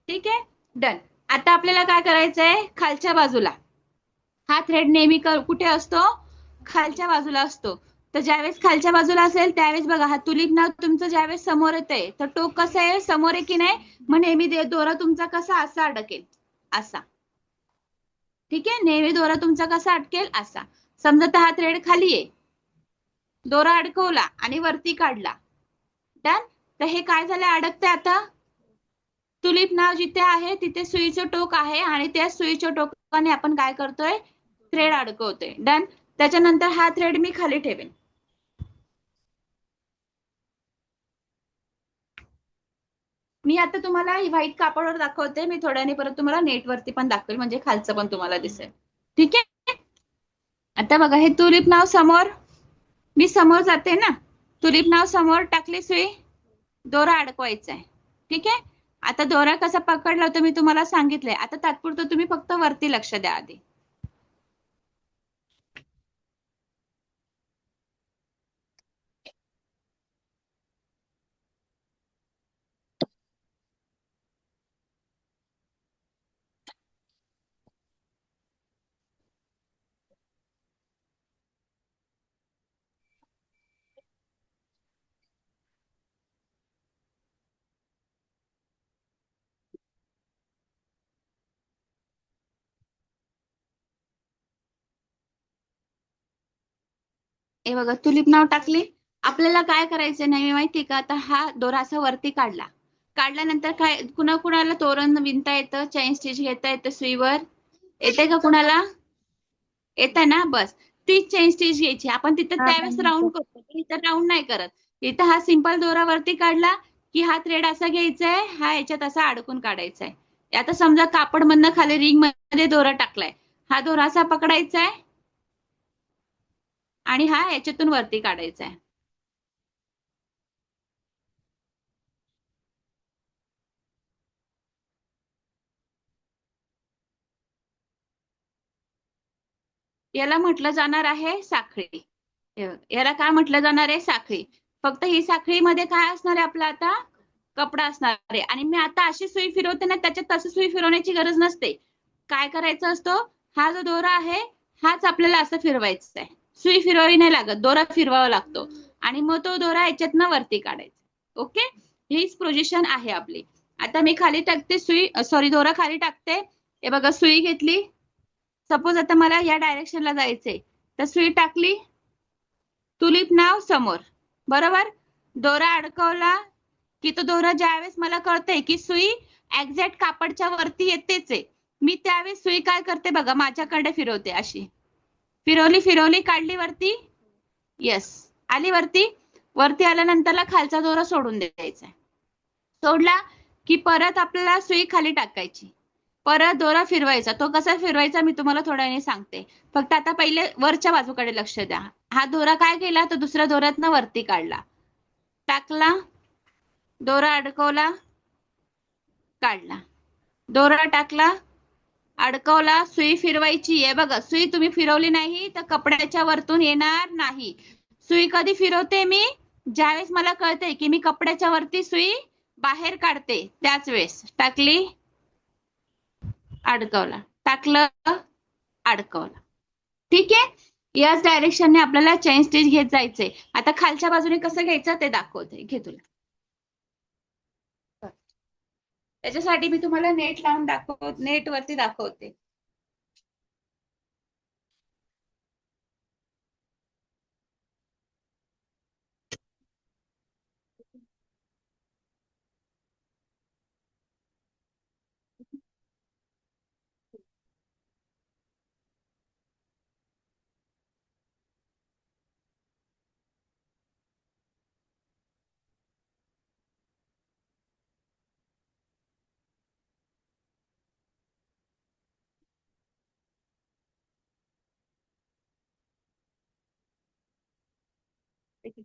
ठीक आहे. डन. आता आपल्याला काय करायचंय? खालच्या बाजूला हा थ्रेड नेहमी कुठे असतो? खालच्या बाजूला असतो. तर ज्यावेळेस खालच्या बाजूला असेल त्यावेळेस बघा हा तुलिप नाव तुमचं ज्यावेळेस समोर येतंय तर टोक कसं आहे? समोर आहे की नाही? मग नेहमी दोरा तुमचा कसा असा अडकेल, असा. ठीक आहे. नेहमी दोरा तुमचा कसा अटकेल? असा. समजा हा थ्रेड खाली आहे, दोरा अडकवला आणि वरती काढला. डन. तर हे काय झालं? अडकते. आता तुलिप नाव जिथे आहे तिथे सुईचं टोक आहे आणि त्या सुईच्या टोकाने आपण काय करतोय? थ्रेड अडकवतोय. डन. त्याच्यानंतर हा थ्रेड मी खाली ठेवेन. मी आता तुम्हाला व्हाईट कापडावर दाखवते. मी थोड्याने परत तुम्हाला नेटवरती पण दाखवेल म्हणजे खालचं पण तुम्हाला दिसेल. ठीक आहे. आता बघा हे तुलिप नाव समोर, मी समोर जाते ना, तुलिप नाव समोर टाकली सुई, दोरा अडकवायचा आहे. ठीक आहे. आता दोरा कसा पकडला होता मी तुम्हाला सांगितलंय. आता तात्पुरतं तुम्ही फक्त वरती लक्ष द्या आधी. हे बघा तुलिप नाव टाकले. आपल्याला काय करायचं नाही माहिती का, आता हा दोरा असा वरती काढल्यानंतर काय कुणाला तोरण विणता येतं, चैन स्टिच घेता येतं सुईवर, येते का कुणाला? येत ना, बस तीच चेन स्टिच घ्यायची आपण. तिथं हा त्यावेळेस मॅम राऊंड येतो. करतो, पण इथं राऊंड नाही करत. इथं हा सिंपल दोरा वरती काढला की हा थ्रेड असा घ्यायचा आहे, हा याच्यात असा अडकून काढायचा आहे. आता समजा कापड मधनं खाली रिंग मध्ये दोरा टाकलाय, हा दोरा असा पकडायचा आहे आणि हा याच्यातून वरती काढायचा आहे. याला म्हटलं जाणार आहे साखळी. याला काय म्हटलं जाणार आहे? साखळी. फक्त ही साखळीमध्ये काय असणार आहे आपलं आता? कपडा असणार आहे. आणि मी आता अशी सुई फिरवते ना, त्याच्यात तशी सुई फिरवण्याची गरज नसते. काय करायचं असतो, हा जो दोरा आहे हाच आपल्याला असं फिरवायचा आहे. सुई फिरवावी नाही लागत, दोरा फिरवावा लागतो आणि मग तो दोरा याच्यातनं वरती काढायचा. ओके, हीच पोझिशन आहे आपली. आता मी खाली टाकते सुई, सॉरी दोरा खाली टाकते. हे बघा सुई घेतली. सपोज आता मला या डायरेक्शनला जायचंय, तर सुई टाकली, तुलिप नाव समोर, बरोबर. दोरा अडकवला की तो दोरा ज्यावेळेस मला कळतंय की सुई एक्झॅक्ट कापडच्या वरती येतेच आहे, मी त्यावेळेस सुई काय करते बघा, माझ्याकडे फिरवते अशी. फिरवली फिरवली काढली वरती. येस, आली वरती. वरती आल्यानंतरला खालचा दोरा सोडून द्यायचा. सोडला की परत आपल्याला सुई खाली टाकायची, परत दोरा फिरवायचा. तो कसा फिरवायचा मी तुम्हाला थोड्या वेळाने सांगते. फक्त आता पहिले वरच्या बाजूकडे लक्ष द्या. हा दोरा काय केला, तर दुसऱ्या दोऱ्यातनं वरती काढला, टाकला, दोरा अडकवला, काढला, दोरा टाकला, अडकवला, सुई फिरवायची आहे बघा. सुई तुम्ही फिरवली नाही तर कपड्याच्या वरतून येणार नाही. सुई कधी फिरवते मी, ज्यावेळेस मला कळतंय की मी कपड्याच्या वरती सुई बाहेर काढते, त्याच वेळेस टाकली, अडकवला, टाकलं, अडकवलं. ठीक आहे, याच डायरेक्शनने आपल्याला चेन स्टिच घेत जायचंय. आता खालच्या बाजूने कसं घ्यायचं ते दाखवते, घे तुला. त्याच्यासाठी मी तुम्हाला नेट लावून नेट वरती दाखवते.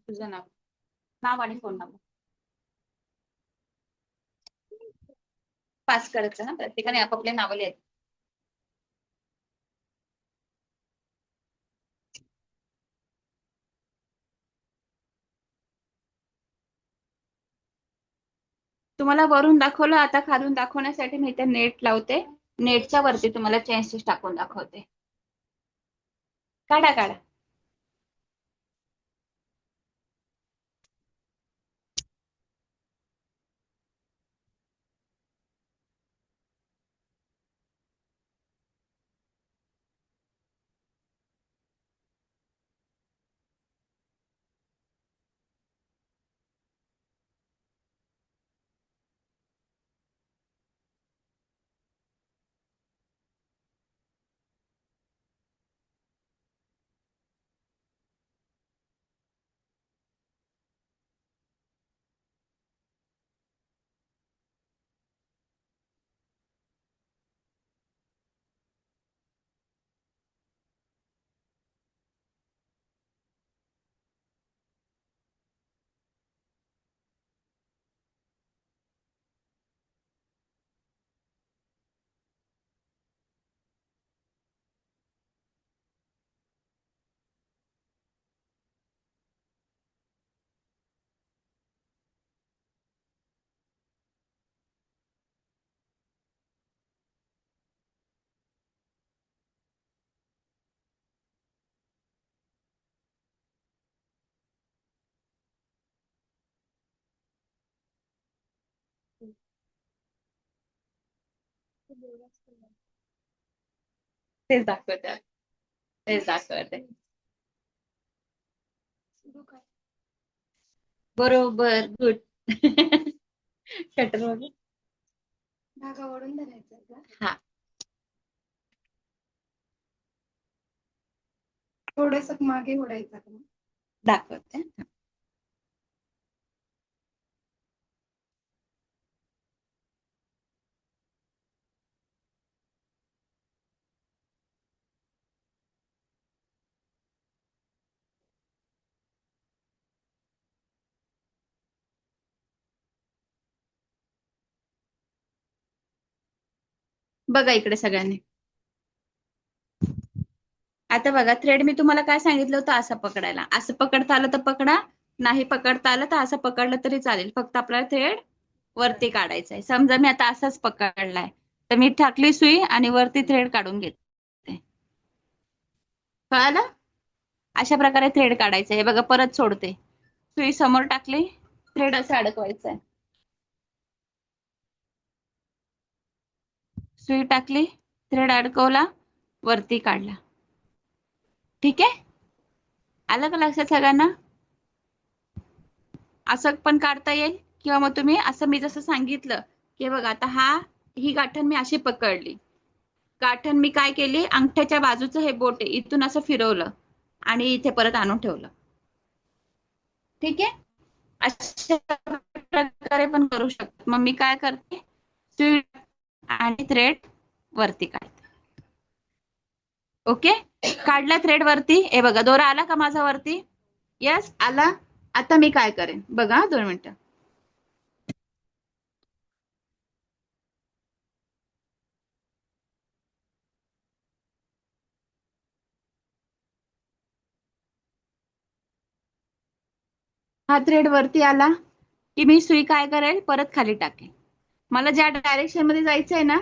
तुझं नाव, नाव आणि फोन नंबर पास करायचं ना, प्रत्येकाने आपापले नावं लिहायचे. तुम्हाला वरून दाखवलं, आता खालून दाखवण्यासाठी मी इथे नेट लावते. नेटच्या वरती तुम्हाला चेन स्टिच टाकून दाखवते. काढा काढा. तेच दाखवते, तेच दाखवते. बरोबर, गुड. कटर वगैरे धागा ओढून धरायचा का? हा. थोडस मागे ओढायचा का? दाखवते. बघा इकडे सगळ्यांनी. आता बघा, थ्रेड मी तुम्हाला काय सांगितलं होतं, असं पकडायला. असं पकडता आलं तर पकडा, नाही पकडता आलं तर असं पकडलं तरी चालेल. फक्त आपल्याला थ्रेड वरती काढायचा आहे. समजा मी आता असाच पकडलाय, तर मी टाकली सुई आणि वरती थ्रेड काढून घेते. कळालं? अशा प्रकारे थ्रेड काढायचं. हे बघा, परत सोडते. सुई समोर टाकली, थ्रेड असं अडकवायचं आहे. सुई टाकली, थ्रेड अडकवला, वरती काढला. ठीक आहे? आलं का लक्षात सगळ्यांना? असं पण काढता येईल, किंवा मग तुम्ही असं मी जसं सांगितलं की बघा, आता ही गाठण मी अशी पकडली. गाठण मी काय केली, अंगठ्याच्या बाजूचं हे बोट आहे, इथून असं फिरवलं आणि इथे परत आणून ठेवलं. ठीक आहे? अशा प्रकारे पण करू शकतो. मग मी काय करते, सुई आणि थ्रेड वरती काढते. ओके, काढला थ्रेड वरती. हे बघा, दोरा आला का माझा वरती? यस, आला. आता मी काय करेन बघा, 2 मिनिटं. हा थ्रेड वरती आला की मी सुई काय करेल, परत खाली टाकेल. मला ज्या डायरेक्शन मध्ये जायचंय ना,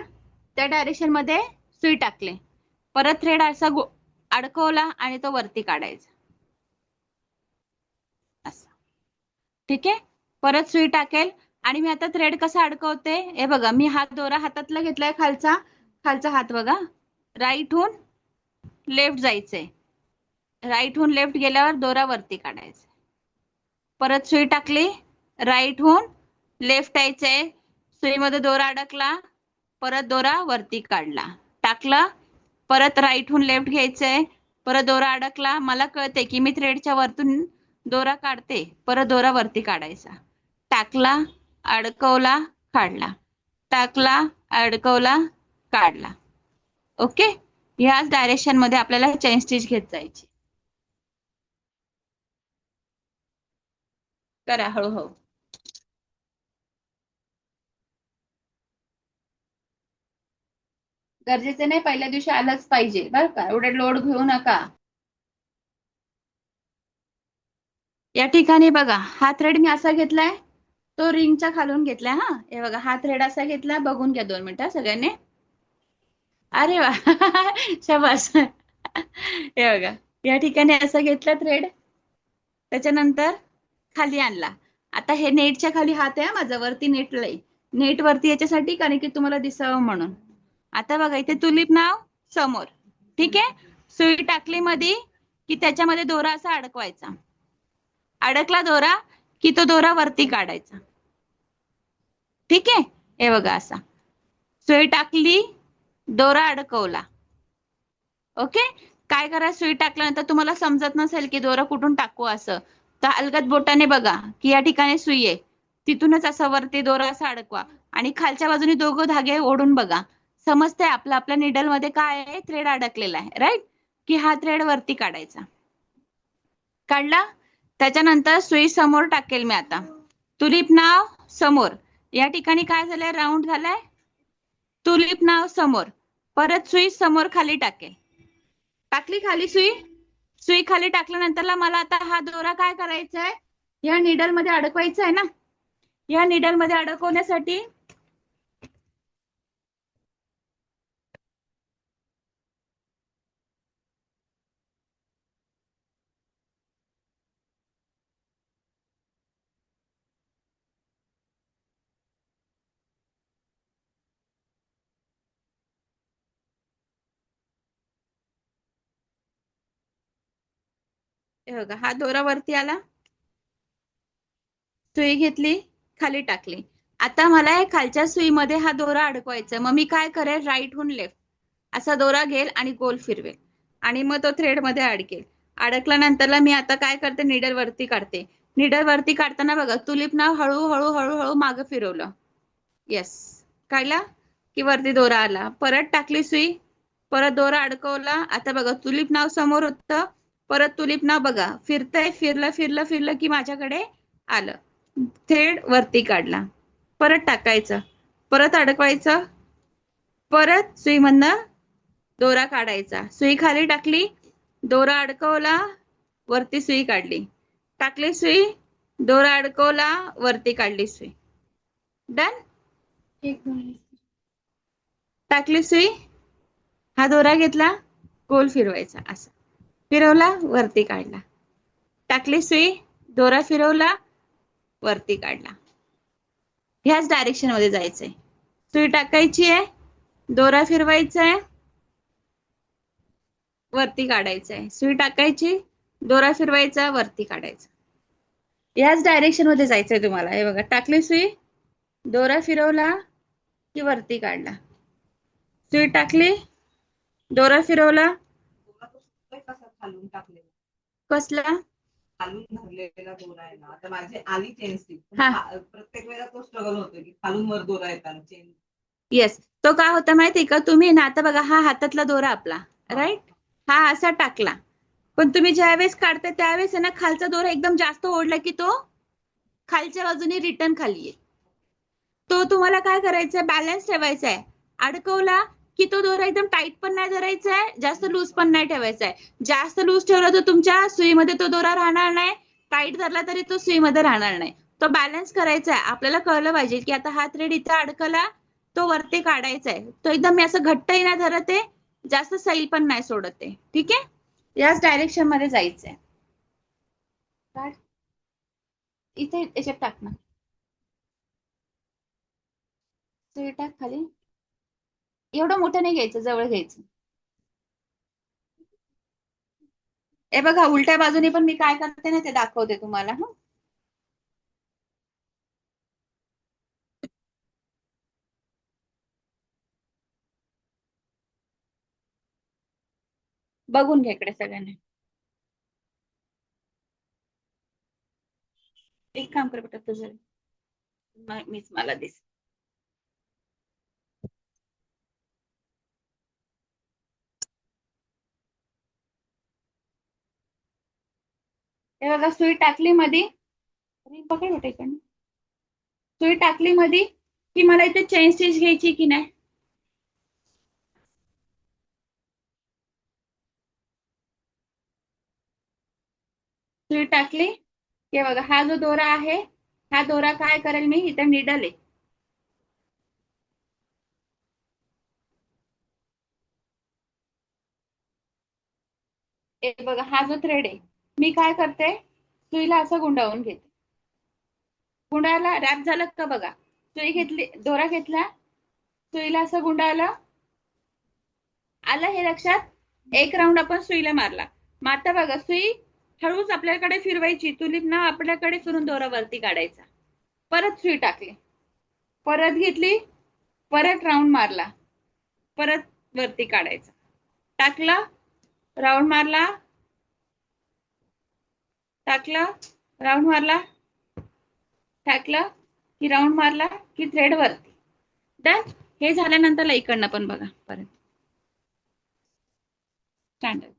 त्या डायरेक्शन मध्ये सुई टाकले, परत थ्रेड असा अडकवला आणि तो वरती काढायचा असं. ठीक आहे? परत सुई टाकेल आणि मी आता थ्रेड कसा अडकवते, हे बघा, मी हात दोरा हातातला घेतलाय, खालचा खालचा हात बघा, राईटहून लेफ्ट जायचंय. राईटहून लेफ्ट गेल्यावर दोरा वरती काढायचा. परत सुई टाकली, राईटहून लेफ्ट यायचंय, सुईमध्ये दोरा अडकला, परत दोरा वरती काढला, टाकला, परत राईटहून लेफ्ट घ्यायचंय, परत दोरा अडकला. मला कळते की मी थ्रेडच्या वरतून दोरा काढते, परत दोरा वरती काढायचा, टाकला, अडकवला, काढला, टाकला, अडकवला, काढला. ओके, ह्याच डायरेक्शन मध्ये आपल्याला चेन स्टिच घेत जायची. करा हळूहळू. गरजेचे नाही पहिल्या दिवशी आलंच पाहिजे बरं का, एवढे लोड घेऊ नका. या ठिकाणी बघा, हा थ्रेड मी असा घेतलाय, तो रिंगच्या खालून घेतलाय. हा, हे बघा, हा थ्रेड असा घेतलाय, बघून घ्या 2 मिनिटं सगळ्यांनी. अरे वा, शाबास. हे बघा, या ठिकाणी असा घेतला थ्रेड, त्याच्यानंतर खाली आणला. आता हे नेटच्या खाली हात आहे माझा, वरती नेट लय, नेट वरती याच्यासाठी कारण की तुम्हाला दिसावं म्हणून. आता बघा, इथे तुलिप नाव समोर. ठीक आहे, सुई टाकली मध्ये की त्याच्यामध्ये दोरा असा अडकवायचा, अडकला दोरा की तो दोरा वरती काढायचा. ठीक आहे, हे बघा, असा सुई टाकली, दोरा अडकवला. ओके, काय करा, सुई टाकल्यानंतर तुम्हाला समजत नसेल की दोरा कुठून टाकू असं, तर अलगद बोटाने बघा की या ठिकाणी सुई आहे, तिथूनच असं वरती दोरा असा अडकवा आणि खालच्या बाजूने दोघं धागे ओढून बघा. समजतंय आपलं, आपल्या निडल मध्ये काय आहे, थ्रेड अडकलेला आहे, राईट? की हा थ्रेड वरती काढायचा. काढला, त्याच्यानंतर सुई समोर टाकेल मी आता, तुलिप नाव समोर. या ठिकाणी काय झालंय, राऊंड झालाय, तुलिप नाव समोर. परत सुई समोर खाली टाकेल, टाकली खाली सुई. सुई खाली टाकल्यानंतर मला आता हा दोरा काय करायचा आहे, या निडल मध्ये अडकवायचा आहे ना. या निडल मध्ये अडकवण्यासाठी हे बघा, हा दोरा वरती आला, सुई घेतली, खाली टाकली. आता मला या खालच्या सुईमध्ये हा दोरा अडकवायचा. मग मी काय करेल, राईटहून लेफ्ट असा दोरा घेईल आणि गोल फिरवेल आणि मग तो थ्रेड मध्ये अडकेल. अडकल्यानंतरला मी आता काय करते, निडल वरती काढते. निडल वरती काढताना बघा, तुलिप नाव हळूहळू हळूहळू मागं फिरवलं. येस, काढला की वरती दोरा आला. परत टाकली सुई, परत दोरा अडकवला. आता बघा, तुलिप नाव समोर होतं, परत तुलिप नाव बघा फिरतंय, फिरलं फिरलं फिरलं की माझ्याकडे आलं. थ्रेड वरती काढला, परत टाकायचं, परत अडकवायचं, परत सुईमधनं दोरा काढायचा. सुई खाली टाकली, दोरा अडकवला, वरती सुई काढली. टाकली सुई, दोरा अडकवला, वरती काढली सुई. डन. टाकली सुई, हा दोरा घेतला, गोल फिरवायचा, असा फिरवला, वरती काढला. टाकली सुई, दोरा फिरवला, वरती काढला. ह्याच डायरेक्शन मध्ये जायचंय. सुई टाकायची आहे, दोरा फिरवायचा आहे, वरती काढायचा आहे. सुई टाकायची, दोरा फिरवायचा, वरती काढायचा. याच डायरेक्शन मध्ये जायचंय तुम्हाला. हे बघा, टाकली सुई, दोरा फिरवला की वरती काढला. सुई टाकली, दोरा फिरवला. खालून टाकलेला कसला? खालून धरलेला दोरा आहे ना, आता माझी आली चेन स्टिक. हा. प्रत्येक वेळेला तो स्ट्रगल होतो की खालून वर दोरा येताना चेन. येस, तो काय होता माहितीये का, तुम्ही ना आता बघा, हा हातातला दोरा आपला, राईट, हा असा टाकला, पण तुम्ही ज्यावेळेस काढता त्यावेळेस आहे ना, खालचा दोरा एकदम जास्त ओढला की तो खालच्या बाजूने रिटर्न खाली आहे. तो तुम्हाला काय करायचं, बॅलन्स ठेवायचा आहे. अडकवला की तो दोरा एकदम टाईट पण नाही धरायचा आहे, जास्त लूज पण नाही ठेवायचा आहे. जास्त लूज ठेवला तर तुमच्या सुईमध्ये तो दोरा राहणार नाही, टाईट धरला तरी तो सुईमध्ये राहणार नाही. तो बॅलन्स करायचा आहे. आपल्याला कळलं पाहिजे की आता हा थ्रेड इथं अडकला, तो वरती काढायचा आहे. तो एकदम मी असं घट्टही नाही धरत आहे, जास्त सैल पण नाही सोडत आहे. ठीक आहे, याच डायरेक्शन मध्ये जायचंय. इथे याच्यात टाक ना, सुई टाक खाली. एवढं मोठं नाही घ्यायचं, जवळ घ्यायचं. हे बघा, उलट्या बाजूने पण मी काय करते ना ते दाखवते तुम्हाला. हा, बघून घ्या इकडे सगळ्यांनी. एक काम कर बेटा, तुझं मीच मला दिस. हे बघा, सुई टाकली मध्ये, पकड बेटा इकडनं. सुई टाकली मध्ये की मला इथे चेन स्टिच घ्यायची की नाही. सुई टाकली, हे बघा, हा जो दोरा आहे, हा दोरा काय करेल मी, इथे निडल आहे, हे बघा, हा जो थ्रेड आहे, मी काय करते, सुईला असं गुंडाळून घेते. गुंडाळला, रॅप झालं का बघा, सुई घेतली, दोरा घेतला, सुईला असं गुंडाळलं, आलं हे लक्षात. एक राऊंड आपण सुईला मारला. मग आता बघा, सुई हळूच आपल्याकडे फिरवायची, तुलिप ना आपल्याकडे फिरून दोरा वरती काढायचा. परत सुई टाकली, परत घेतली, परत राऊंड मारला, परत वरती काढायचा. टाकला, राऊंड मारला, टाकला, राऊंड मारला, टाकला की राऊंड मारला की थ्रेड वरती. डन. हे झाल्यानंतर इकडनं पण बघा, परत स्टँडर्ड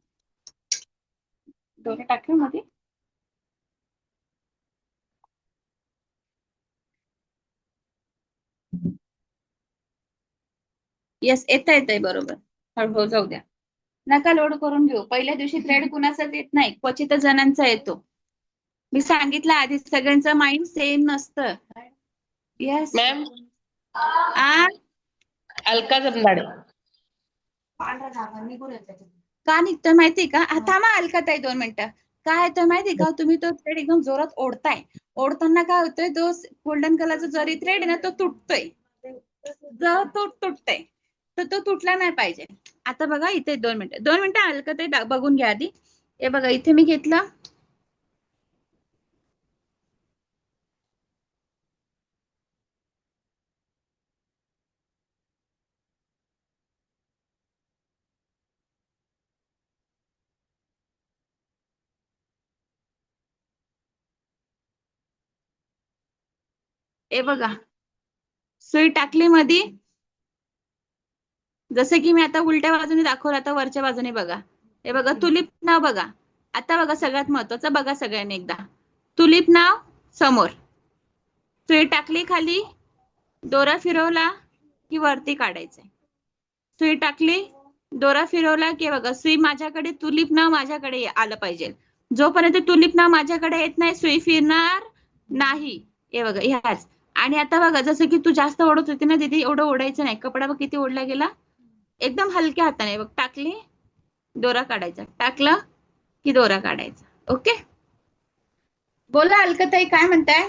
दोरे टाकले मध्ये. येस, येतंय बरोबर. हळूहळू जाऊ द्या, नका लोड करून घेऊ. पहिल्या दिवशी थ्रेड कुणाचाच येत नाही, क्वचित जणांचा येतो. मी सांगितलं आधी, सगळ्यांचं माइंड सेम नसतं. येस मॅम, आ, अलका जमदाडे. का निघतोय माहितीये का, थांबा अलकाताई 2 मिनिटं. काय येतोय माहितीये का, तुम्ही तो थ्रेड एकदम जोरात ओढताय. ओढताना काय होतोय, तो गोल्डन कलरचा जरी थ्रेड आहे ना, तो तुटतोय. जर तो तुटतोय तर तो तुटला नाही पाहिजे. आता बघा, इथे 2 मिनिटं, 2 मिनिटं अलकाताई बघून घ्या आधी. हे बघा, इथे मी घेतला, हे बघा सुई टाकली मध्ये, जसं की मी आता उलट्या बाजूने दाखवलं, आता वरच्या बाजूने बघा. हे बघा तुलिप नाव बघा. आता बघा सगळ्यात महत्वाचं बघा सगळ्यांनी एकदा. तुलिप नाव समोर, सुई टाकली खाली, दोरा फिरवला की वरती काढायचंय. सुई टाकली, दोरा फिरवला की बघा सुई माझ्याकडे, तुलिप नाव माझ्याकडे आलं पाहिजे. जोपर्यंत तुलिप नाव माझ्याकडे येत नाही सुई फिरणार नाही. हे बघा ह्याच. आणि आता बघा जसं की तू जास्त ओढत होती ना दीदी, एवढं ओढायचं नाही. कपडा बघ किती ओढला गेला. एकदम हलक्या हाताने बघ, टाकली दोरा काढायचा, टाकलं की दोरा काढायचा. ओके, बोला अलकाताई काय म्हणताय?